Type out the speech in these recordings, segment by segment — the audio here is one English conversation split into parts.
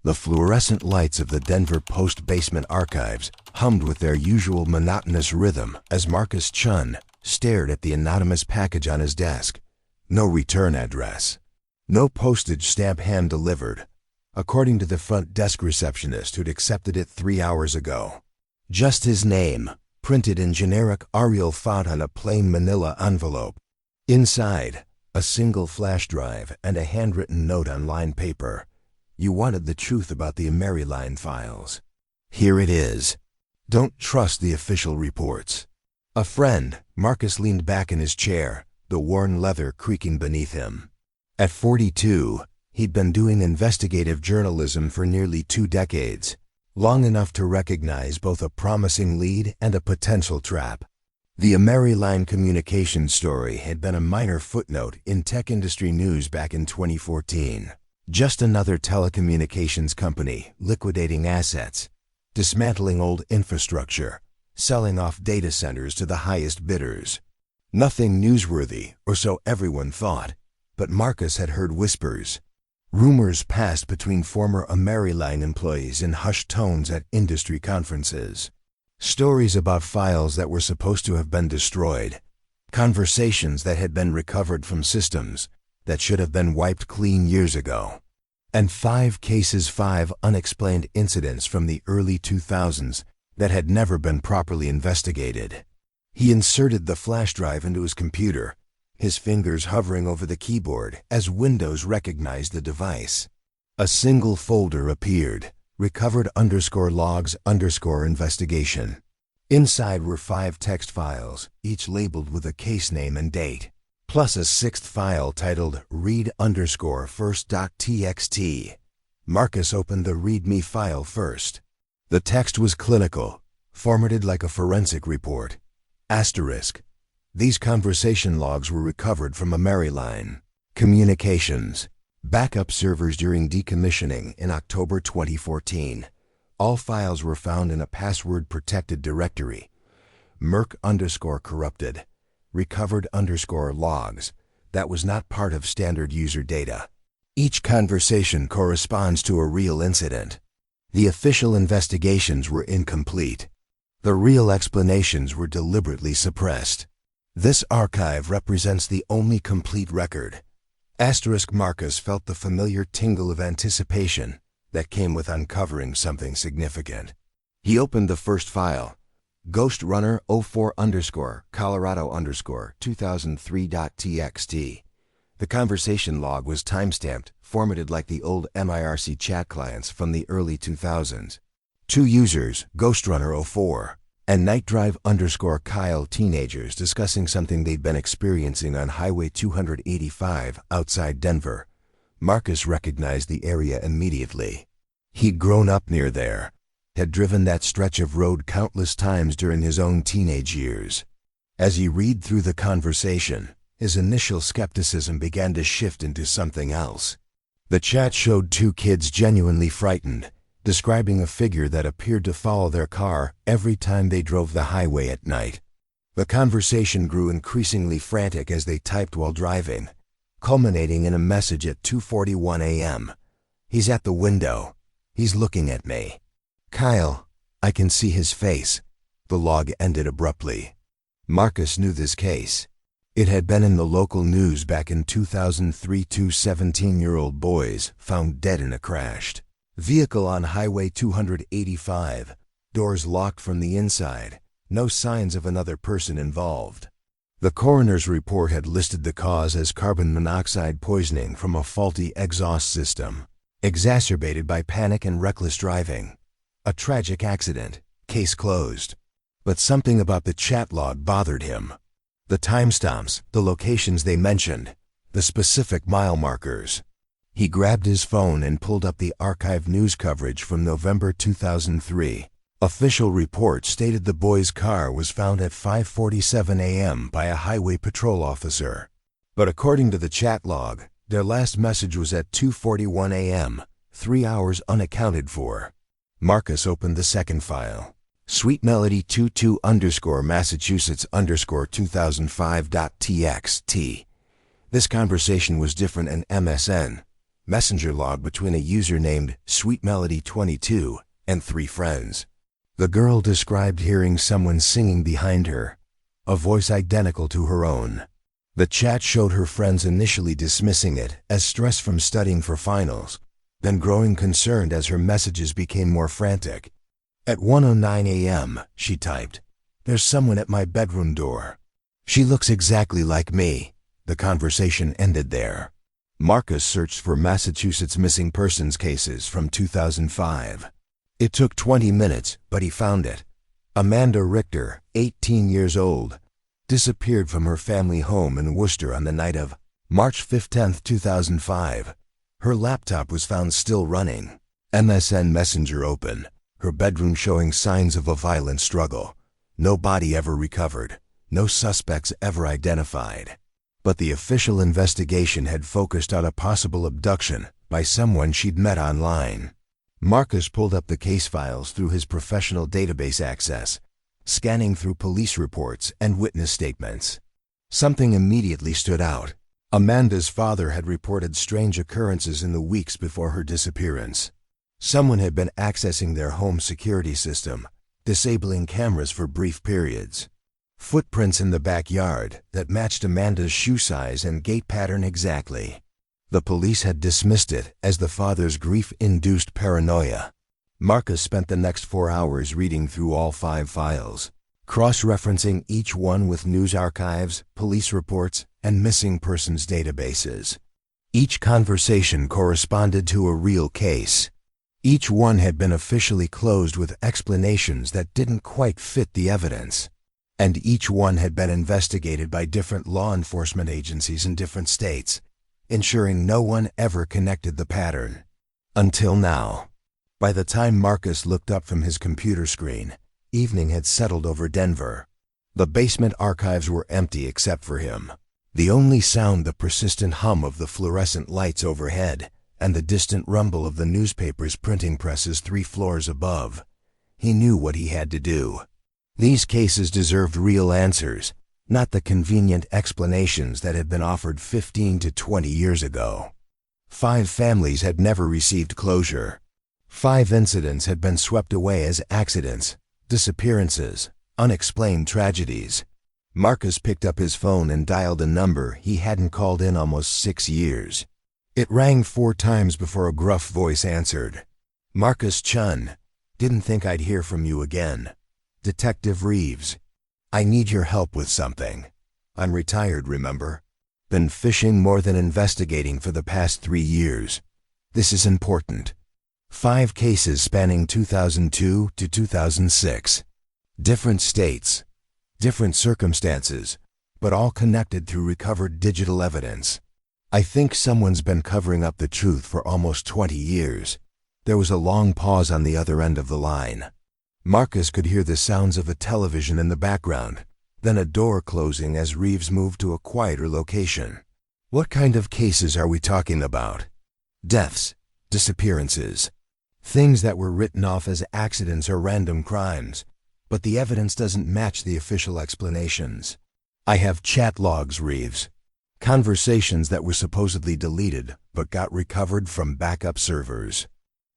The fluorescent lights of the Denver Post basement archives hummed with their usual monotonous rhythm as Marcus Chun stared at the anonymous package on his desk. No return address. No postage stamp hand-delivered, according to the front desk receptionist who'd accepted it 3 hours ago. Just his name, printed in generic Arial font on a plain manila envelope. Inside, a single flash drive and a handwritten note on lined paper. You wanted the truth about the Maryline files. Here it is. Don't trust the official reports. A friend, Marcus leaned back in his chair, the worn leather creaking beneath him. At 42, he'd been doing investigative journalism for nearly 2 decades, long enough to recognize both a promising lead and a potential trap. The Maryline Communications story had been a minor footnote in tech industry news back in 2014. Just another telecommunications company liquidating assets, dismantling old infrastructure, selling off data centers to the highest bidders. Nothing newsworthy, or so everyone thought, but Marcus had heard whispers. Rumors passed between former Maryline employees in hushed tones at industry conferences. Stories about files that were supposed to have been destroyed, conversations that had been recovered from systems that should have been wiped clean years ago, and 5 unexplained incidents from the early 2000s that had never been properly investigated. He inserted the flash drive into his computer, his fingers hovering over the keyboard as Windows recognized the device. A single folder appeared, recovered_logs_investigation. Inside were 5 text files, each labeled with a case name and date, plus a 6th file titled read_first.txt. Marcus opened the README file first. The text was clinical, formatted like a forensic report. Asterisk. These conversation logs were recovered from Maryline Communications backup servers during decommissioning in October 2014. All files were found in a password-protected directory. Merc_corrupted. Recovered_logs. That was not part of standard user data. Each conversation corresponds to a real incident. The official investigations were incomplete. The real explanations were deliberately suppressed. This archive represents the only complete record. Asterisk. Marcus felt the familiar tingle of anticipation that came with uncovering something significant. He opened the first file, Ghost Runner 04_Colorado_2003.txt. The conversation log was timestamped, formatted like the old MIRC chat clients from the early 2000s. 2 users, Ghost Runner 04 and Nightdrive_Kyle, teenagers discussing something they'd been experiencing on Highway 285 outside Denver. Marcus recognized the area immediately. He'd grown up near there, had driven that stretch of road countless times during his own teenage years. As he read through the conversation, his initial skepticism began to shift into something else. The chat showed 2 kids genuinely frightened, describing a figure that appeared to follow their car every time they drove the highway at night. The conversation grew increasingly frantic as they typed while driving, culminating in a message at 2:41 a.m. He's at the window. He's looking at me. Kyle, I can see his face. The log ended abruptly. Marcus knew this case. It had been in the local news back in 2003. 2 17-year-old boys found dead in a crashed vehicle on Highway 285. Doors locked from the inside. No signs of another person involved. The coroner's report had listed the cause as carbon monoxide poisoning from a faulty exhaust system, exacerbated by panic and reckless driving. A tragic accident. Case closed. But something about the chat log bothered him. The timestamps, the locations they mentioned, the specific mile markers. He grabbed his phone and pulled up the archived news coverage from November 2003. Official reports stated the boy's car was found at 5:47 a.m. by a highway patrol officer. But according to the chat log, their last message was at 2:41 a.m., 3 hours unaccounted for. Marcus opened the second file. Sweet Melody 22_Massachusetts_2005.txt. This conversation was different in MSN. messenger log between a user named SweetMelody22 and 3 friends. The girl described hearing someone singing behind her, a voice identical to her own. The chat showed her friends initially dismissing it as stress from studying for finals, then growing concerned as her messages became more frantic. At 1:09 a.m., she typed, "There's someone at my bedroom door. She looks exactly like me." The conversation ended there. Marcus searched for Massachusetts missing persons cases from 2005. It took 20 minutes, but he found it. Amanda Richter, 18 years old, disappeared from her family home in Worcester on the night of March 15, 2005. Her laptop was found still running, MSN Messenger open, her bedroom showing signs of a violent struggle. No body ever recovered, no suspects ever identified. But the official investigation had focused on a possible abduction by someone she'd met online. Marcus pulled up the case files through his professional database access, scanning through police reports and witness statements. Something immediately stood out. Amanda's father had reported strange occurrences in the weeks before her disappearance. Someone had been accessing their home security system, disabling cameras for brief periods. Footprints in the backyard that matched Amanda's shoe size and gait pattern exactly. The police had dismissed it as the father's grief-induced paranoia. Marcus spent the next 4 hours reading through all 5 files, cross-referencing each one with news archives, police reports, and missing persons databases. Each conversation corresponded to a real case. Each one had been officially closed with explanations that didn't quite fit the evidence. And each one had been investigated by different law enforcement agencies in different states, ensuring no one ever connected the pattern. Until now. By the time Marcus looked up from his computer screen, evening had settled over Denver. The basement archives were empty except for him. The only sound the persistent hum of the fluorescent lights overhead and the distant rumble of the newspaper's printing presses 3 floors above. He knew what he had to do. These cases deserved real answers, not the convenient explanations that had been offered 15 to 20 years ago. 5 families had never received closure. 5 incidents had been swept away as accidents, disappearances, unexplained tragedies. Marcus picked up his phone and dialed a number he hadn't called in almost 6 years. It rang 4 times before a gruff voice answered. "Marcus Chun, didn't think I'd hear from you again. Detective Reeves. I need your help with something. I'm retired, remember? Been fishing more than investigating for the past 3 years. This is important. 5 cases spanning 2002 to 2006. Different states, different circumstances, but all connected through recovered digital evidence. I think someone's been covering up the truth for almost 20 years. There was a long pause on the other end of the line. Marcus could hear the sounds of a television in the background, then a door closing as Reeves moved to a quieter location. What kind of cases are we talking about? Deaths, disappearances, things that were written off as accidents or random crimes, but the evidence doesn't match the official explanations. I have chat logs, Reeves. Conversations that were supposedly deleted but got recovered from backup servers.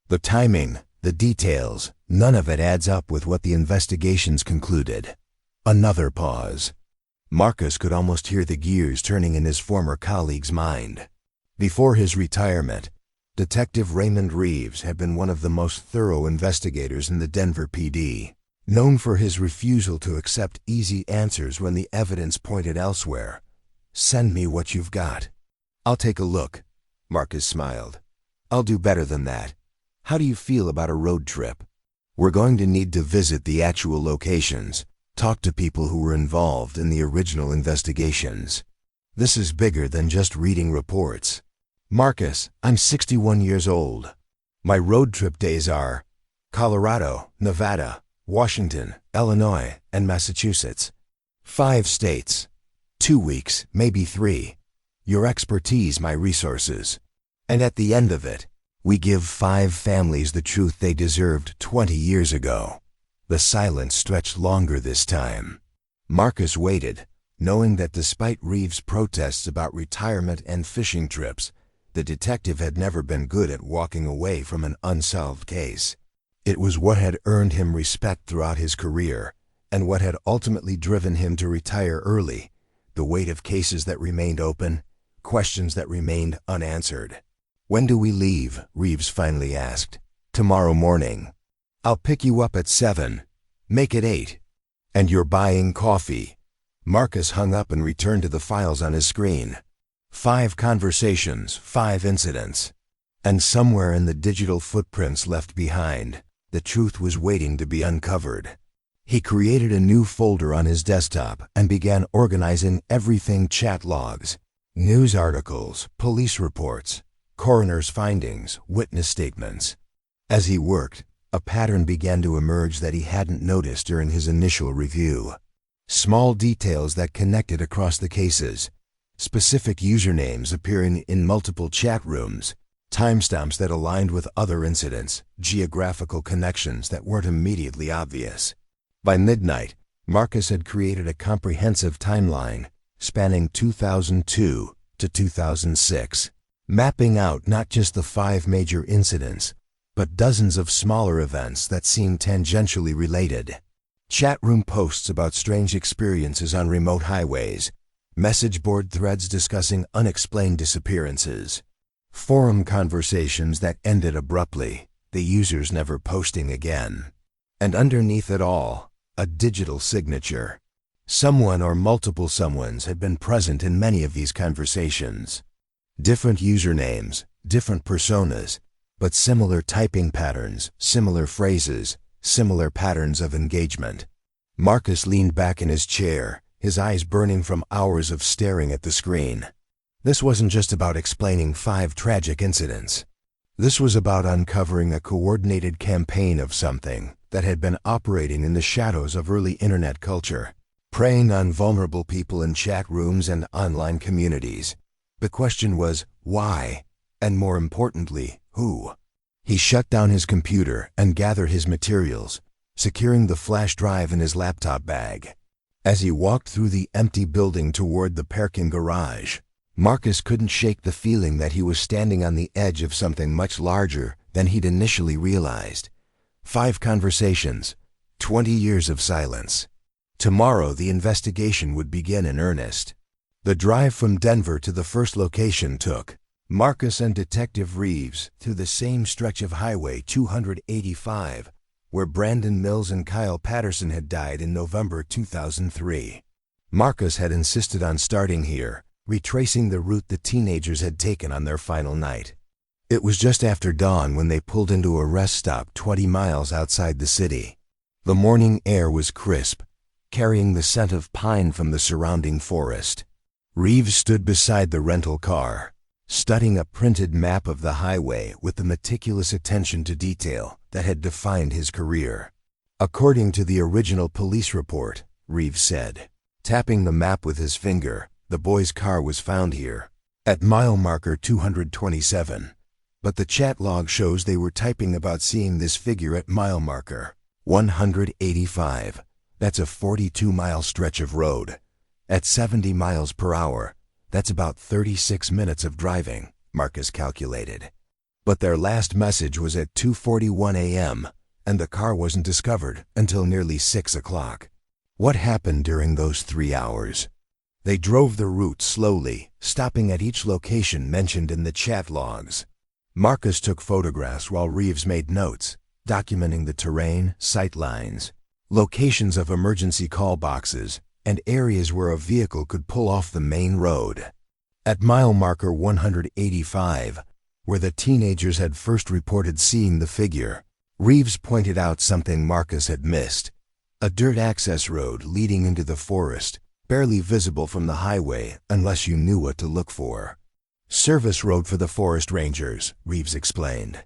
The timing, the details, none of it adds up with what the investigations concluded. Another pause. Marcus could almost hear the gears turning in his former colleague's mind. Before his retirement, Detective Raymond Reeves had been one of the most thorough investigators in the Denver PD, known for his refusal to accept easy answers when the evidence pointed elsewhere. "Send me what you've got." "I'll take a look," Marcus smiled. "I'll do better than that. How do you feel about a road trip? We're going to need to visit the actual locations, talk to people who were involved in the original investigations. This is bigger than just reading reports." "Marcus, I'm 61 years old. My road trip days are Colorado, Nevada, Washington, Illinois, and Massachusetts. 5 states. 2 weeks, maybe 3. Your expertise, my resources. And at the end of it, we give 5 families the truth they deserved 20 years ago." The silence stretched longer this time. Marcus waited, knowing that despite Reeves' protests about retirement and fishing trips, The detective had never been good at walking away from an unsolved case. It was what had earned him respect throughout his career, and what had ultimately driven him to retire early, the weight of cases that remained open, questions that remained unanswered. "When do we leave?" Reeves finally asked. "Tomorrow morning." "I'll pick you up at 7. Make it 8. "And you're buying coffee." Marcus hung up and returned to the files on his screen. 5 conversations, 5 incidents. And somewhere in the digital footprints left behind, the truth was waiting to be uncovered. He created a new folder on his desktop and began organizing everything: chat logs, news articles, police reports, coroner's findings, witness statements. As he worked, a pattern began to emerge that he hadn't noticed during his initial review. Small details that connected across the cases, specific usernames appearing in multiple chat rooms, timestamps that aligned with other incidents, geographical connections that weren't immediately obvious. By midnight, Marcus had created a comprehensive timeline spanning 2002 to 2006, mapping out not just the 5 major incidents, but dozens of smaller events that seemed tangentially related. Chat room posts about strange experiences on remote highways, message board threads discussing unexplained disappearances, forum conversations that ended abruptly, the users never posting again. And underneath it all, a digital signature. Someone or multiple someones had been present in many of these conversations. Different usernames, different personas, but similar typing patterns, similar phrases, similar patterns of engagement. Marcus leaned back in his chair, his eyes burning from hours of staring at the screen. This wasn't just about explaining 5 tragic incidents. This was about uncovering a coordinated campaign of something that had been operating in the shadows of early internet culture, preying on vulnerable people in chat rooms and online communities. The question was, why? And more importantly, who? He shut down his computer and gathered his materials, securing the flash drive in his laptop bag. As he walked through the empty building toward the parking garage, Marcus couldn't shake the feeling that he was standing on the edge of something much larger than he'd initially realized. 5 conversations, 20 years of silence. Tomorrow the investigation would begin in earnest. The drive from Denver to the first location took Marcus and Detective Reeves through the same stretch of Highway 285, where Brandon Mills and Kyle Patterson had died in November 2003. Marcus had insisted on starting here, retracing the route the teenagers had taken on their final night. It was just after dawn when they pulled into a rest stop 20 miles outside the city. The morning air was crisp, carrying the scent of pine from the surrounding forest. Reeves stood beside the rental car, studying a printed map of the highway with the meticulous attention to detail that had defined his career. According to the original police report, Reeves said, tapping the map with his finger, the boy's car was found here, at mile marker 227. But the chat log shows they were typing about seeing this figure at mile marker 185. That's a 42-mile stretch of road. At 70 miles per hour, that's about 36 minutes of driving, Marcus calculated. But their last message was at 2:41 a.m., and the car wasn't discovered until nearly 6 o'clock. What happened during those 3 hours? They drove the route slowly, stopping at each location mentioned in the chat logs. Marcus took photographs while Reeves made notes, documenting the terrain, sight lines, locations of emergency call boxes, and areas where a vehicle could pull off the main road. At mile marker 185, where the teenagers had first reported seeing the figure, Reeves pointed out something Marcus had missed: a dirt access road leading into the forest, barely visible from the highway unless you knew what to look for. Service road for the forest rangers, Reeves explained.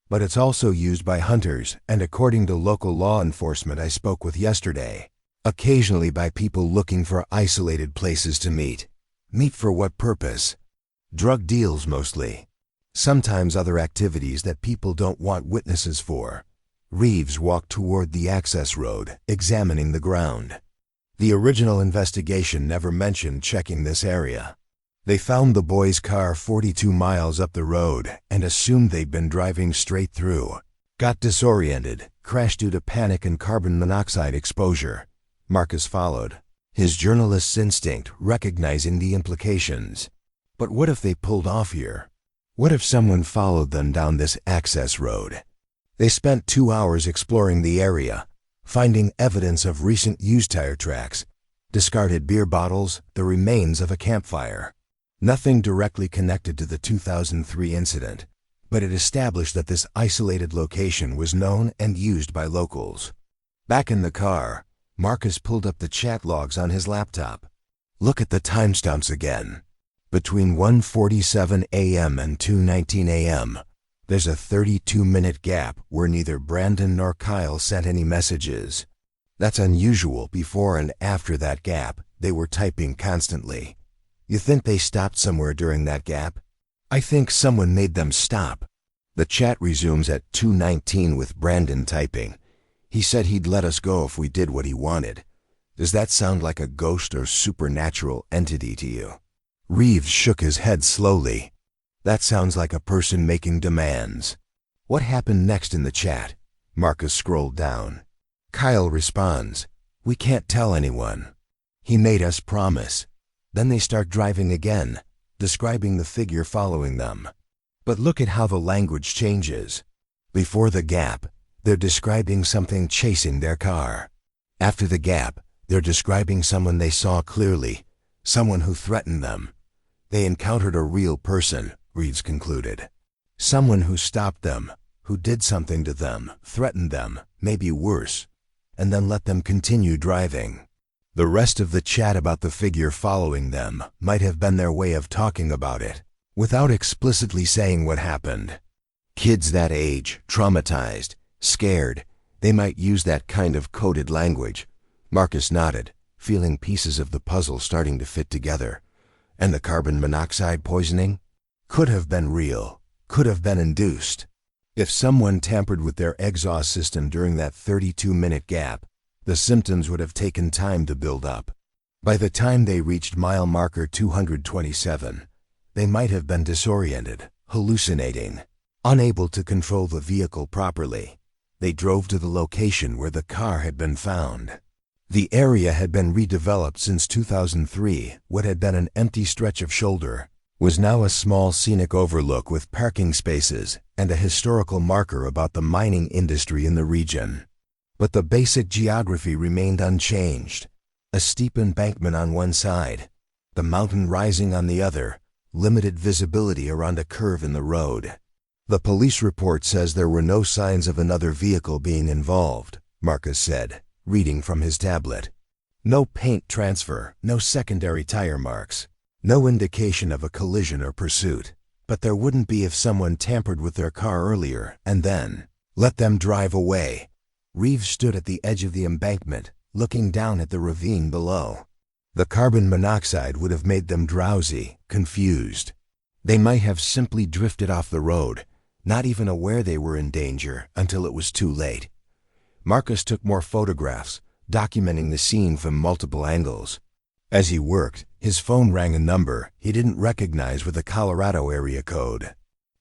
But it's also used by hunters and, according to local law enforcement I spoke with yesterday, occasionally by people looking for isolated places to meet. Meet for what purpose? Drug deals mostly. Sometimes other activities that people don't want witnesses for. Reeves walked toward the access road, examining the ground. The original investigation never mentioned checking this area. They found the boy's car 42 miles up the road and assumed they'd been driving straight through. Got disoriented, crashed due to panic and carbon monoxide exposure. Marcus followed, his journalist's instinct recognizing the implications. But what if they pulled off here? What if someone followed them down this access road? They spent 2 hours exploring the area, finding evidence of recent used tire tracks, discarded beer bottles, the remains of a campfire. Nothing directly connected to the 2003 incident, but it established that this isolated location was known and used by locals. Back in the car, Marcus pulled up the chat logs on his laptop. Look at the timestamps again. Between 1:47 a.m. and 2:19 a.m., there's a 32-minute gap where neither Brandon nor Kyle sent any messages. That's unusual. Before and after that gap, they were typing constantly. You think they stopped somewhere during that gap? I think someone made them stop. The chat resumes at 2:19 with Brandon typing. He said he'd let us go if we did what he wanted. Does that sound like a ghost or supernatural entity to you? Reeves shook his head slowly. That sounds like a person making demands. What happened next in the chat? Marcus scrolled down. Kyle responds, we can't tell anyone. He made us promise. Then they start driving again, describing the figure following them. But look at how the language changes. Before the gap, they're describing something chasing their car. After the gap, they're describing someone they saw clearly, someone who threatened them. They encountered a real person, Reeves concluded. Someone who stopped them, who did something to them, threatened them, maybe worse, and then let them continue driving. The rest of the chat about the figure following them might have been their way of talking about it, without explicitly saying what happened. Kids that age, traumatized, scared, they might use that kind of coded language. Marcus nodded, feeling pieces of the puzzle starting to fit together. And the carbon monoxide poisoning? Could have been real, could have been induced. If someone tampered with their exhaust system during that 32-minute gap, the symptoms would have taken time to build up. By the time they reached mile marker 227, they might have been disoriented, hallucinating, unable to control the vehicle properly. They drove to the location where the car had been found. The area had been redeveloped since 2003. What had been an empty stretch of shoulder was now a small scenic overlook with parking spaces and a historical marker about the mining industry in the region. But the basic geography remained unchanged. A steep embankment on one side, the mountain rising on the other, limited visibility around a curve in the road. The police report says there were no signs of another vehicle being involved, Marcus said, reading from his tablet. No paint transfer, no secondary tire marks, no indication of a collision or pursuit. But there wouldn't be if someone tampered with their car earlier and then let them drive away. Reeves stood at the edge of the embankment, looking down at the ravine below. The carbon monoxide would have made them drowsy, confused. They might have simply drifted off the road, not even aware they were in danger until it was too late. Marcus took more photographs, documenting the scene from multiple angles. As he worked, his phone rang a number he didn't recognize with a Colorado area code.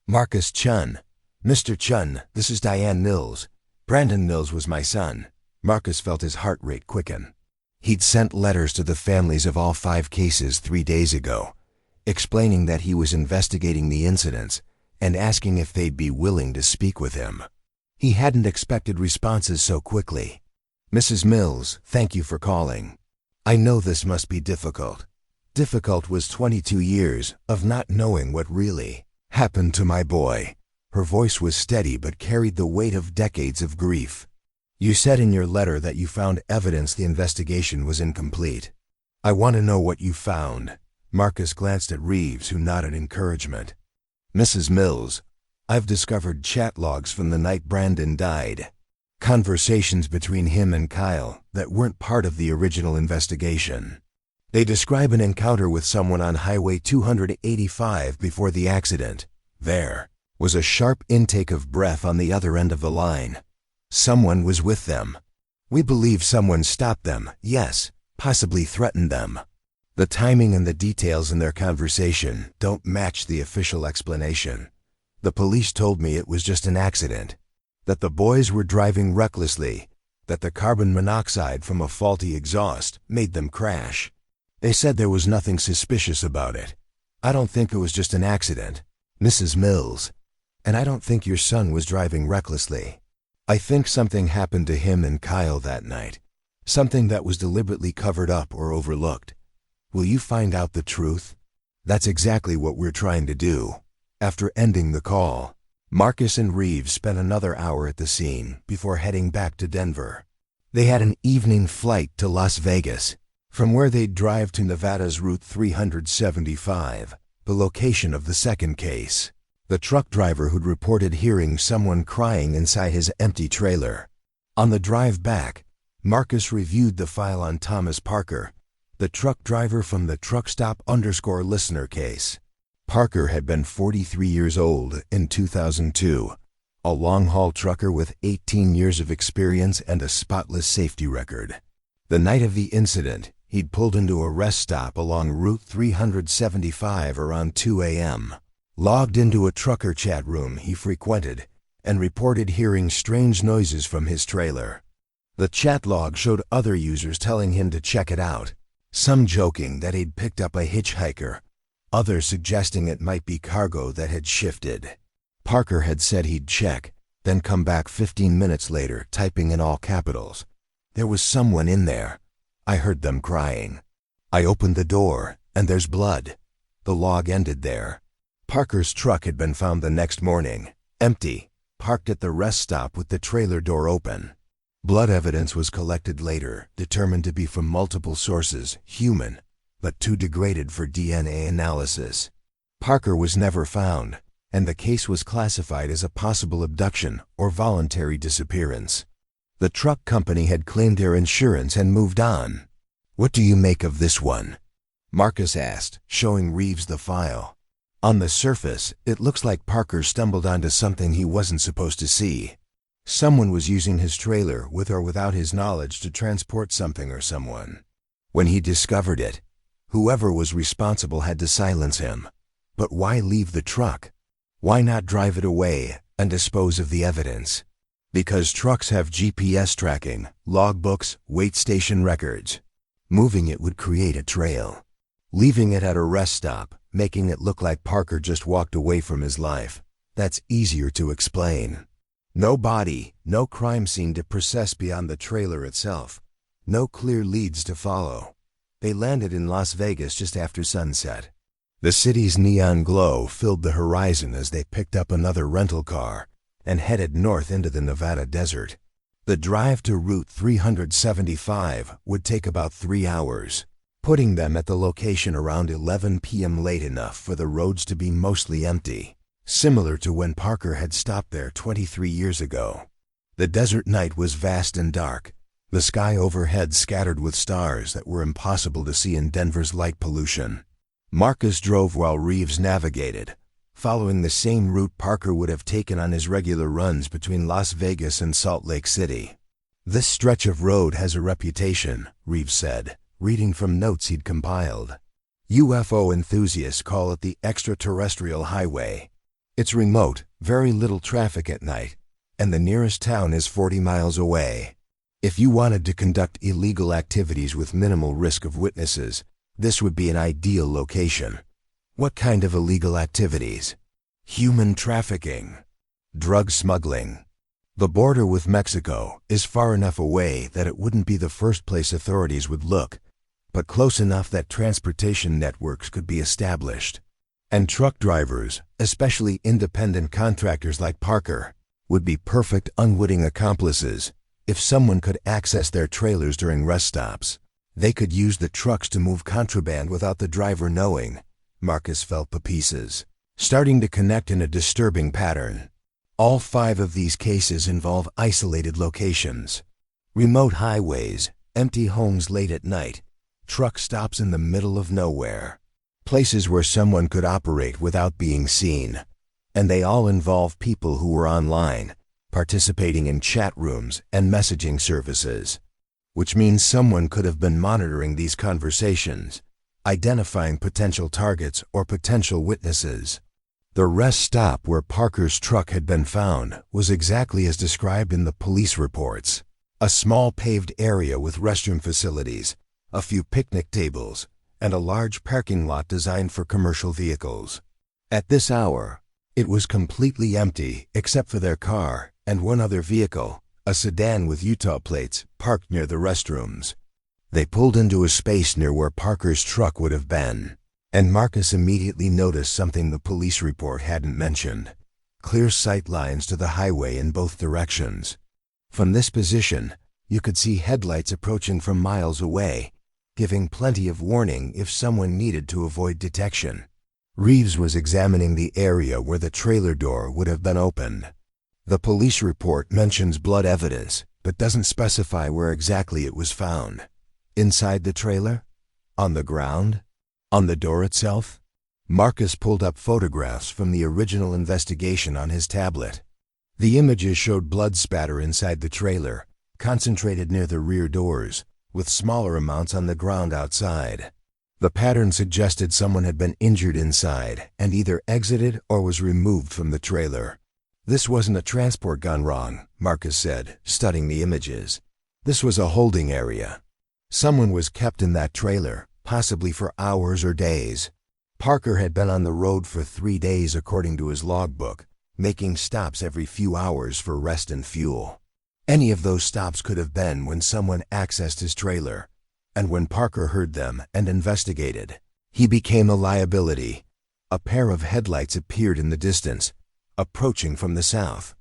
Marcus Chun. Mr. Chun, this is Diane Nils. Brandon Nils was my son. Marcus felt his heart rate quicken. He'd sent letters to the families of all 5 cases 3 days ago, explaining that he was investigating the incidents and asking if they'd be willing to speak with him. He hadn't expected responses so quickly. Mrs. Mills, thank you for calling. I know this must be difficult. Difficult was 22 years of not knowing what really happened to my boy. Her voice was steady but carried the weight of decades of grief. You said in your letter that you found evidence the investigation was incomplete. I want to know what you found. Marcus glanced at Reeves, who nodded encouragement. Mrs. Mills, I've discovered chat logs from the night Brandon died. Conversations between him and Kyle that weren't part of the original investigation. They describe an encounter with someone on Highway 285 before the accident. There was a sharp intake of breath on the other end of the line. Someone was with them. We believe someone stopped them, yes, possibly threatened them. The timing and the details in their conversation don't match the official explanation. The police told me it was just an accident, that the boys were driving recklessly, that the carbon monoxide from a faulty exhaust made them crash. They said there was nothing suspicious about it. I don't think it was just an accident, Mrs. Mills. And I don't think your son was driving recklessly. I think something happened to him and Kyle that night. Something that was deliberately covered up or overlooked. Will you find out the truth? That's exactly what we're trying to do. After ending the call, Marcus and Reeves spent another hour at the scene before heading back to Denver. They had an evening flight to Las Vegas, from where they'd drive to Nevada's Route 375, the location of the second case. The truck driver who'd reported hearing someone crying inside his empty trailer. On the drive back, Marcus reviewed the file on Thomas Parker, the truck driver from the truckstop_listener case. Parker had been 43 years old in 2002, a long-haul trucker with 18 years of experience and a spotless safety record. The night of the incident, he'd pulled into a rest stop along Route 375 around 2 a.m., logged into a trucker chat room he frequented, and reported hearing strange noises from his trailer. The chat log showed other users telling him to check it out, some joking that he'd picked up a hitchhiker, others suggesting it might be cargo that had shifted. Parker had said he'd check, then come back 15 minutes later, typing in all capitals, "There was someone in there. I heard them crying. I opened the door, and there's blood." The log ended there. Parker's truck had been found the next morning, empty, parked at the rest stop with the trailer door open. Blood evidence was collected later, determined to be from multiple sources, human, but too degraded for DNA analysis. Parker was never found, and the case was classified as a possible abduction or voluntary disappearance. The truck company had claimed their insurance and moved on. "What do you make of this one?" Marcus asked, showing Reeves the file. On the surface, it looks like Parker stumbled onto something he wasn't supposed to see. Someone was using his trailer with or without his knowledge to transport something or someone. When he discovered it, whoever was responsible had to silence him. But why leave the truck? Why not drive it away and dispose of the evidence? Because trucks have GPS tracking, logbooks, weight station records. Moving it would create a trail. Leaving it at a rest stop, making it look like Parker just walked away from his life, that's easier to explain. No body, no crime scene to process beyond the trailer itself. No clear leads to follow. They landed in Las Vegas just after sunset. The city's neon glow filled the horizon as they picked up another rental car and headed north into the Nevada desert. The drive to Route 375 would take about 3 hours, putting them at the location around 11 p.m. late enough for the roads to be mostly empty, similar to when Parker had stopped there 23 years ago. The desert night was vast and dark, the sky overhead scattered with stars that were impossible to see in Denver's light pollution. Marcus drove while Reeves navigated, following the same route Parker would have taken on his regular runs between Las Vegas and Salt Lake City. "This stretch of road has a reputation," Reeves said, reading from notes he'd compiled. "UFO enthusiasts call it the extraterrestrial highway. It's remote, very little traffic at night, and the nearest town is 40 miles away. If you wanted to conduct illegal activities with minimal risk of witnesses, this would be an ideal location." "What kind of illegal activities?" "Human trafficking. Drug smuggling. The border with Mexico is far enough away that it wouldn't be the first place authorities would look, but close enough that transportation networks could be established. And truck drivers, especially independent contractors like Parker, would be perfect unwitting accomplices. If someone could access their trailers during rest stops, they could use the trucks to move contraband without the driver knowing." Marcus felt the pieces starting to connect in a disturbing pattern. All 5 of these cases involve isolated locations. Remote highways, empty homes late at night, truck stops in the middle of nowhere. Places where someone could operate without being seen. And they all involve people who were online, participating in chat rooms and messaging services. Which means someone could have been monitoring these conversations, identifying potential targets or potential witnesses. The rest stop where Parker's truck had been found was exactly as described in the police reports. A small paved area with restroom facilities, a few picnic tables, and a large parking lot designed for commercial vehicles. At this hour, it was completely empty except for their car and one other vehicle, a sedan with Utah plates, parked near the restrooms. They pulled into a space near where Parker's truck would have been, and Marcus immediately noticed something the police report hadn't mentioned: clear sight lines to the highway in both directions. From this position, you could see headlights approaching from miles away, giving plenty of warning if someone needed to avoid detection. Reeves was examining the area where the trailer door would have been opened. The police report mentions blood evidence, but doesn't specify where exactly it was found. Inside the trailer? On the ground? On the door itself? Marcus pulled up photographs from the original investigation on his tablet. The images showed blood spatter inside the trailer, concentrated near the rear doors, with smaller amounts on the ground outside. The pattern suggested someone had been injured inside and either exited or was removed from the trailer. This wasn't a transport gone wrong, Marcus said, studying the images. This was a holding area. Someone was kept in that trailer, possibly for hours or days. Parker had been on the road for 3 days according to his logbook, making stops every few hours for rest and fuel. Any of those stops could have been when someone accessed his trailer, and when Parker heard them and investigated, he became a liability. A pair of headlights appeared in the distance, approaching from the south.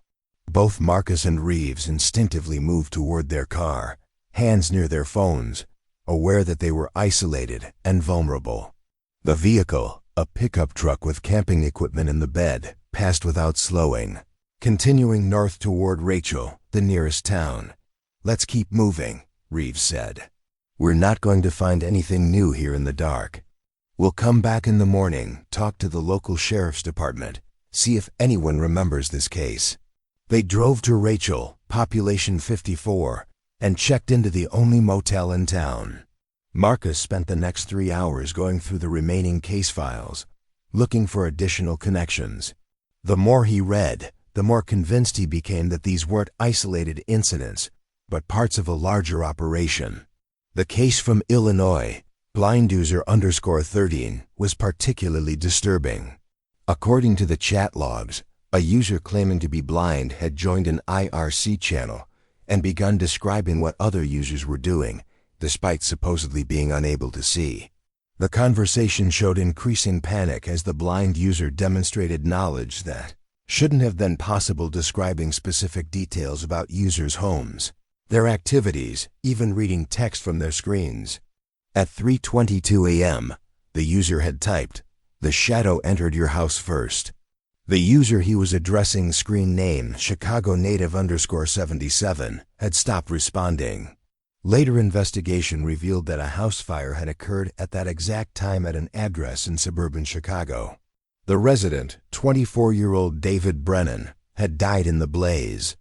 Both Marcus and Reeves instinctively moved toward their car, hands near their phones, aware that they were isolated and vulnerable. The vehicle, a pickup truck with camping equipment in the bed, passed without slowing, continuing north toward Rachel, the nearest town. "Let's keep moving," Reeves said. "We're not going to find anything new here in the dark. We'll come back in the morning, talk to the local sheriff's department, see if anyone remembers this case." They drove to Rachel, population 54, and checked into the only motel in town. Marcus spent the next 3 hours going through the remaining case files, looking for additional connections. The more he read, the more convinced he became that these weren't isolated incidents, but parts of a larger operation. The case from Illinois, BlindUser_13, was particularly disturbing. According to the chat logs, a user claiming to be blind had joined an IRC channel and begun describing what other users were doing, despite supposedly being unable to see. The conversation showed increasing panic as the blind user demonstrated knowledge that shouldn't have been possible, describing specific details about users' homes, their activities, even reading text from their screens. At 3:22 a.m., the user had typed, "The shadow entered your house first." The user he was addressing, screen name Chicago native _77, had stopped responding. Later investigation revealed that a house fire had occurred at that exact time at an address in suburban Chicago. The resident, 24-year-old David Brennan, had died in the blaze.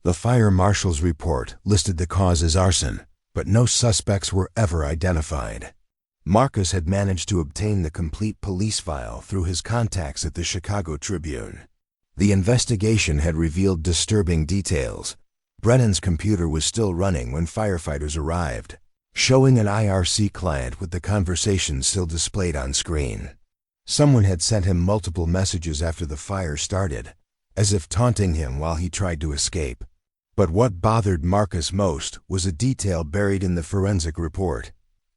The fire marshal's report listed the cause as arson, but no suspects were ever identified. Marcus had managed to obtain the complete police file through his contacts at the Chicago Tribune. The investigation had revealed disturbing details. Brennan's computer was still running when firefighters arrived, showing an IRC client with the conversation still displayed on screen. Someone had sent him multiple messages after the fire started, as if taunting him while he tried to escape. But what bothered Marcus most was a detail buried in the forensic report: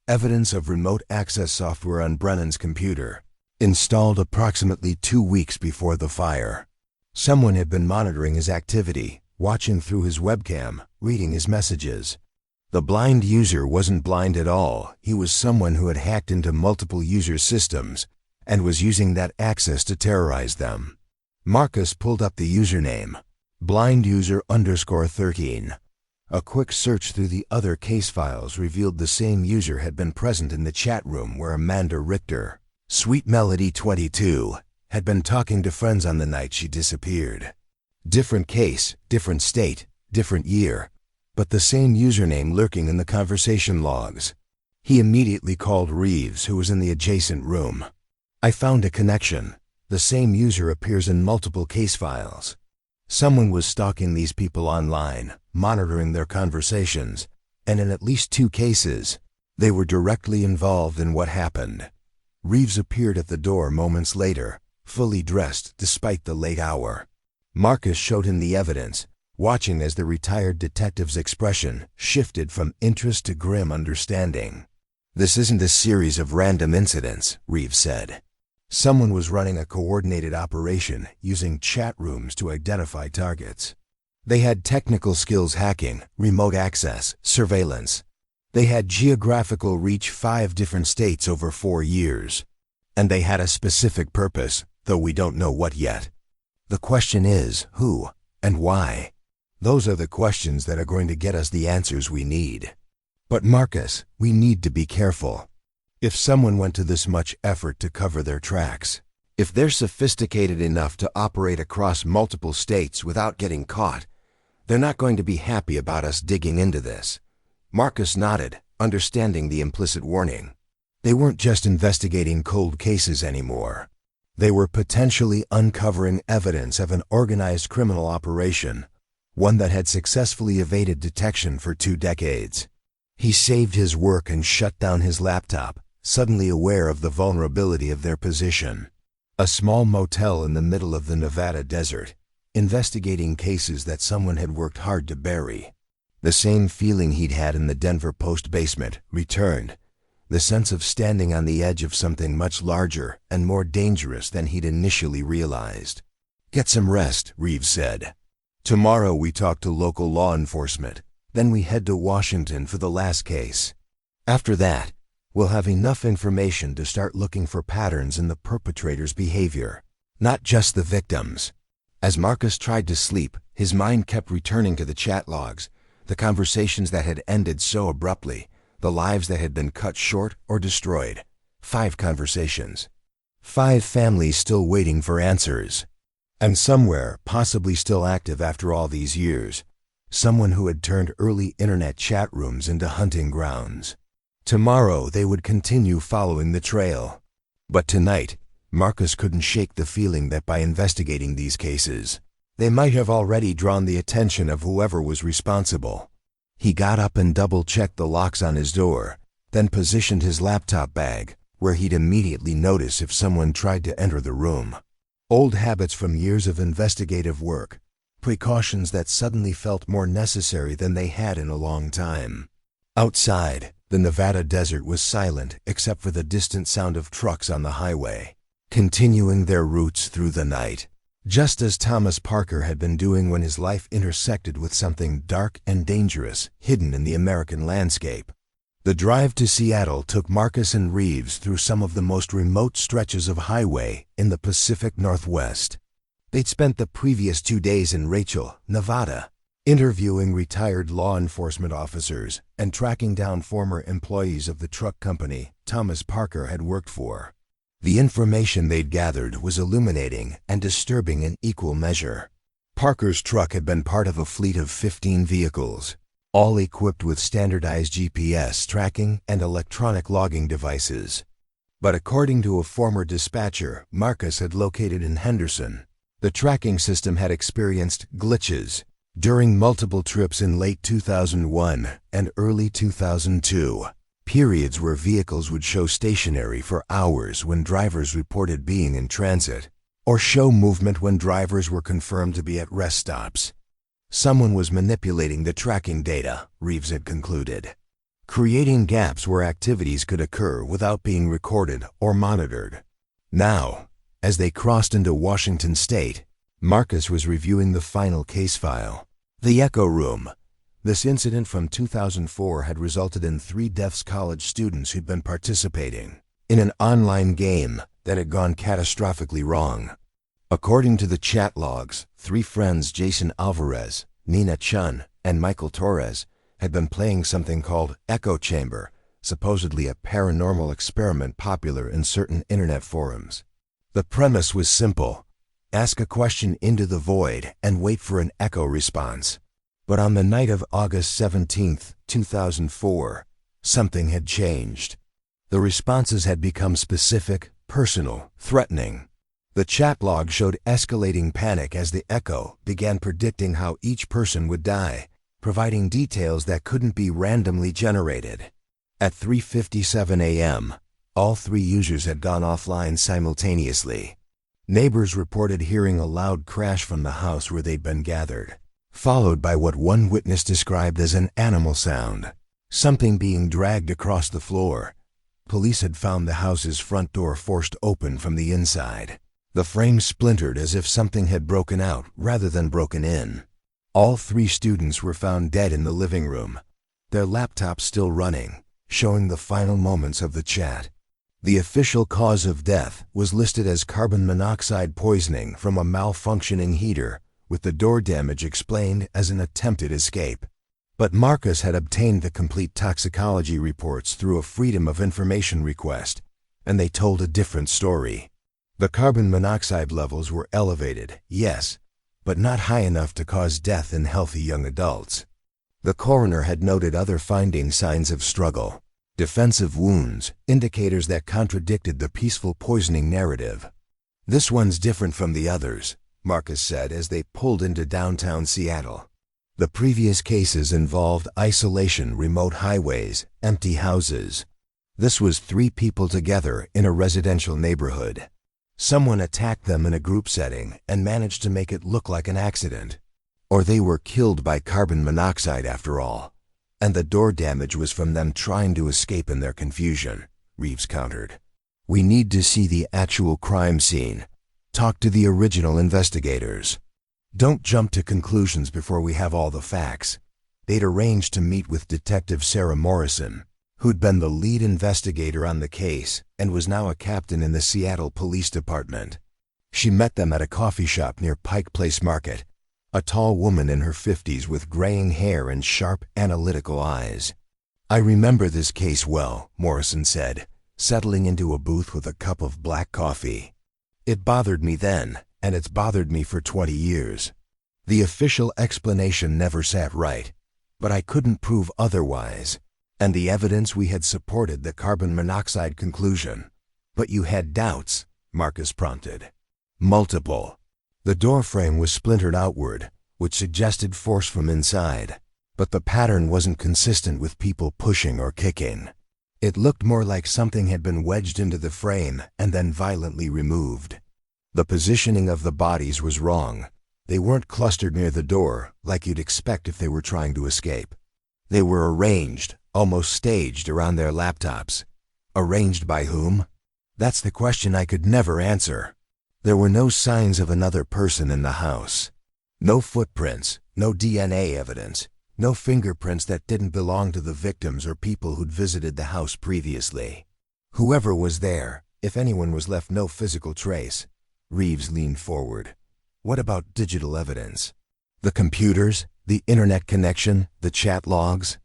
evidence of remote access software on Brennan's computer, installed approximately 2 weeks before the fire. Someone had been monitoring his activity, watching through his webcam, reading his messages. The blind user wasn't blind at all. He was someone who had hacked into multiple user systems and was using that access to terrorize them. Marcus pulled up the username, BlindUser_13. A quick search through the other case files revealed the same user had been present in the chat room where Amanda Richter, Sweet Melody 22, had been talking to friends on the night she disappeared. Different case, different state, different year, but the same username lurking in the conversation logs. He immediately called Reeves, who was in the adjacent room. "I found a connection. The same user appears in multiple case files. Someone was stalking these people online, monitoring their conversations, and in at least 2 cases, they were directly involved in what happened." Reeves appeared at the door moments later, fully dressed despite the late hour. Marcus showed him the evidence, watching as the retired detective's expression shifted from interest to grim understanding. "This isn't a series of random incidents," Reeves said. "Someone was running a coordinated operation using chat rooms to identify targets. They had technical skills hacking, remote access, surveillance. They had geographical reach 5 different states over 4 years. And they had a specific purpose, though we don't know what yet. The question is, who and why? Those are the questions that are going to get us the answers we need. But Marcus, we need to be careful. If someone went to this much effort to cover their tracks, if they're sophisticated enough to operate across multiple states without getting caught, they're not going to be happy about us digging into this." Marcus nodded, understanding the implicit warning. They weren't just investigating cold cases anymore. They were potentially uncovering evidence of an organized criminal operation, one that had successfully evaded detection for 2 decades. He saved his work and shut down his laptop, suddenly aware of the vulnerability of their position. A small motel in the middle of the Nevada desert, investigating cases that someone had worked hard to bury. The same feeling he'd had in the Denver Post basement returned, the sense of standing on the edge of something much larger and more dangerous than he'd initially realized. "Get some rest," Reeves said. "Tomorrow we talk to local law enforcement, then we head to Washington for the last case. After that, we'll have enough information to start looking for patterns in the perpetrator's behavior, not just the victims." As Marcus tried to sleep, his mind kept returning to the chat logs, the conversations that had ended so abruptly, the lives that had been cut short or destroyed. 5 conversations. 5 families still waiting for answers. And somewhere, possibly still active after all these years, someone who had turned early internet chat rooms into hunting grounds. Tomorrow they would continue following the trail. But tonight, Marcus couldn't shake the feeling that by investigating these cases, they might have already drawn the attention of whoever was responsible. He got up and double-checked the locks on his door, then positioned his laptop bag, where he'd immediately notice if someone tried to enter the room. Old habits from years of investigative work, precautions that suddenly felt more necessary than they had in a long time. Outside, the Nevada desert was silent except for the distant sound of trucks on the highway, continuing their routes through the night, just as Thomas Parker had been doing when his life intersected with something dark and dangerous hidden in the American landscape. The drive to Seattle took Marcus and Reeves through some of the most remote stretches of highway in the Pacific Northwest. They'd spent the previous 2 days in Rachel, Nevada, interviewing retired law enforcement officers and tracking down former employees of the truck company Thomas Parker had worked for. The information they'd gathered was illuminating and disturbing in equal measure. Parker's truck had been part of a fleet of 15 vehicles, all equipped with standardized GPS tracking and electronic logging devices. But according to a former dispatcher Marcus had located in Henderson, the tracking system had experienced glitches during multiple trips in late 2001 and early 2002. Periods where vehicles would show stationary for hours when drivers reported being in transit, or show movement when drivers were confirmed to be at rest stops. Someone was manipulating the tracking data, Reeves had concluded, creating gaps where activities could occur without being recorded or monitored. Now, as they crossed into Washington State, Marcus was reviewing the final case file. The Echo Room. This incident from 2004 had resulted in 3 deaths. College students who'd been participating in an online game that had gone catastrophically wrong. According to the chat logs, 3 friends, Jason Alvarez, Nina Chun, and Michael Torres, had been playing something called Echo Chamber, supposedly a paranormal experiment popular in certain internet forums. The premise was simple: ask a question into the void and wait for an echo response. But on the night of August 17, 2004, Something had changed. The responses had become specific, personal, threatening. The chat log showed escalating panic as the echo began predicting how each person would die, providing details that couldn't be randomly generated. At 3:57 a.m., all 3 users had gone offline simultaneously. Neighbors reported hearing a loud crash from the house where they'd been gathered, followed by what one witness described as an animal sound, something being dragged across the floor. Police had found the house's front door forced open from the inside. The frame splintered as if something had broken out rather than broken in. All 3 students were found dead in the living room, their laptops still running, showing the final moments of the chat. The official cause of death was listed as carbon monoxide poisoning from a malfunctioning heater, with the door damage explained as an attempted escape. But Marcus had obtained the complete toxicology reports through a Freedom of Information request, and they told a different story. The carbon monoxide levels were elevated, yes, but not high enough to cause death in healthy young adults. The coroner had noted other finding signs of struggle, defensive wounds, indicators that contradicted the peaceful poisoning narrative. "This one's different from the others," Marcus said as they pulled into downtown Seattle. The previous cases involved isolation, remote highways, empty houses. This was 3 people together in a residential neighborhood. Someone attacked them in a group setting and managed to make it look like an accident. Or they were killed by carbon monoxide after all, and the door damage was from them trying to escape in their confusion, Reeves countered. "We need to see the actual crime scene. Talk to the original investigators. Don't jump to conclusions before we have all the facts." They'd arranged to meet with Detective Sarah Morrison, who'd been the lead investigator on the case and was now a captain in the Seattle Police Department. She met them at a coffee shop near Pike Place Market, a tall woman in her 50s with graying hair and sharp, analytical eyes. "I remember this case well," Morrison said, settling into a booth with a cup of black coffee. "It bothered me then, and it's bothered me for 20 years. The official explanation never sat right, but I couldn't prove otherwise. And the evidence we had supported the carbon monoxide conclusion." "But you had doubts," Marcus prompted. "Multiple. The door frame was splintered outward, which suggested force from inside, but the pattern wasn't consistent with people pushing or kicking. It looked more like something had been wedged into the frame and then violently removed. The positioning of the bodies was wrong. They weren't clustered near the door like you'd expect if they were trying to escape. They were arranged, almost staged around their laptops. Arranged by whom? That's the question I could never answer. There were no signs of another person in the house. No footprints, no DNA evidence, no fingerprints that didn't belong to the victims or people who'd visited the house previously. Whoever was there, if anyone was left no physical trace." Reeves leaned forward. "What about digital evidence? The computers, the internet connection, the chat logs?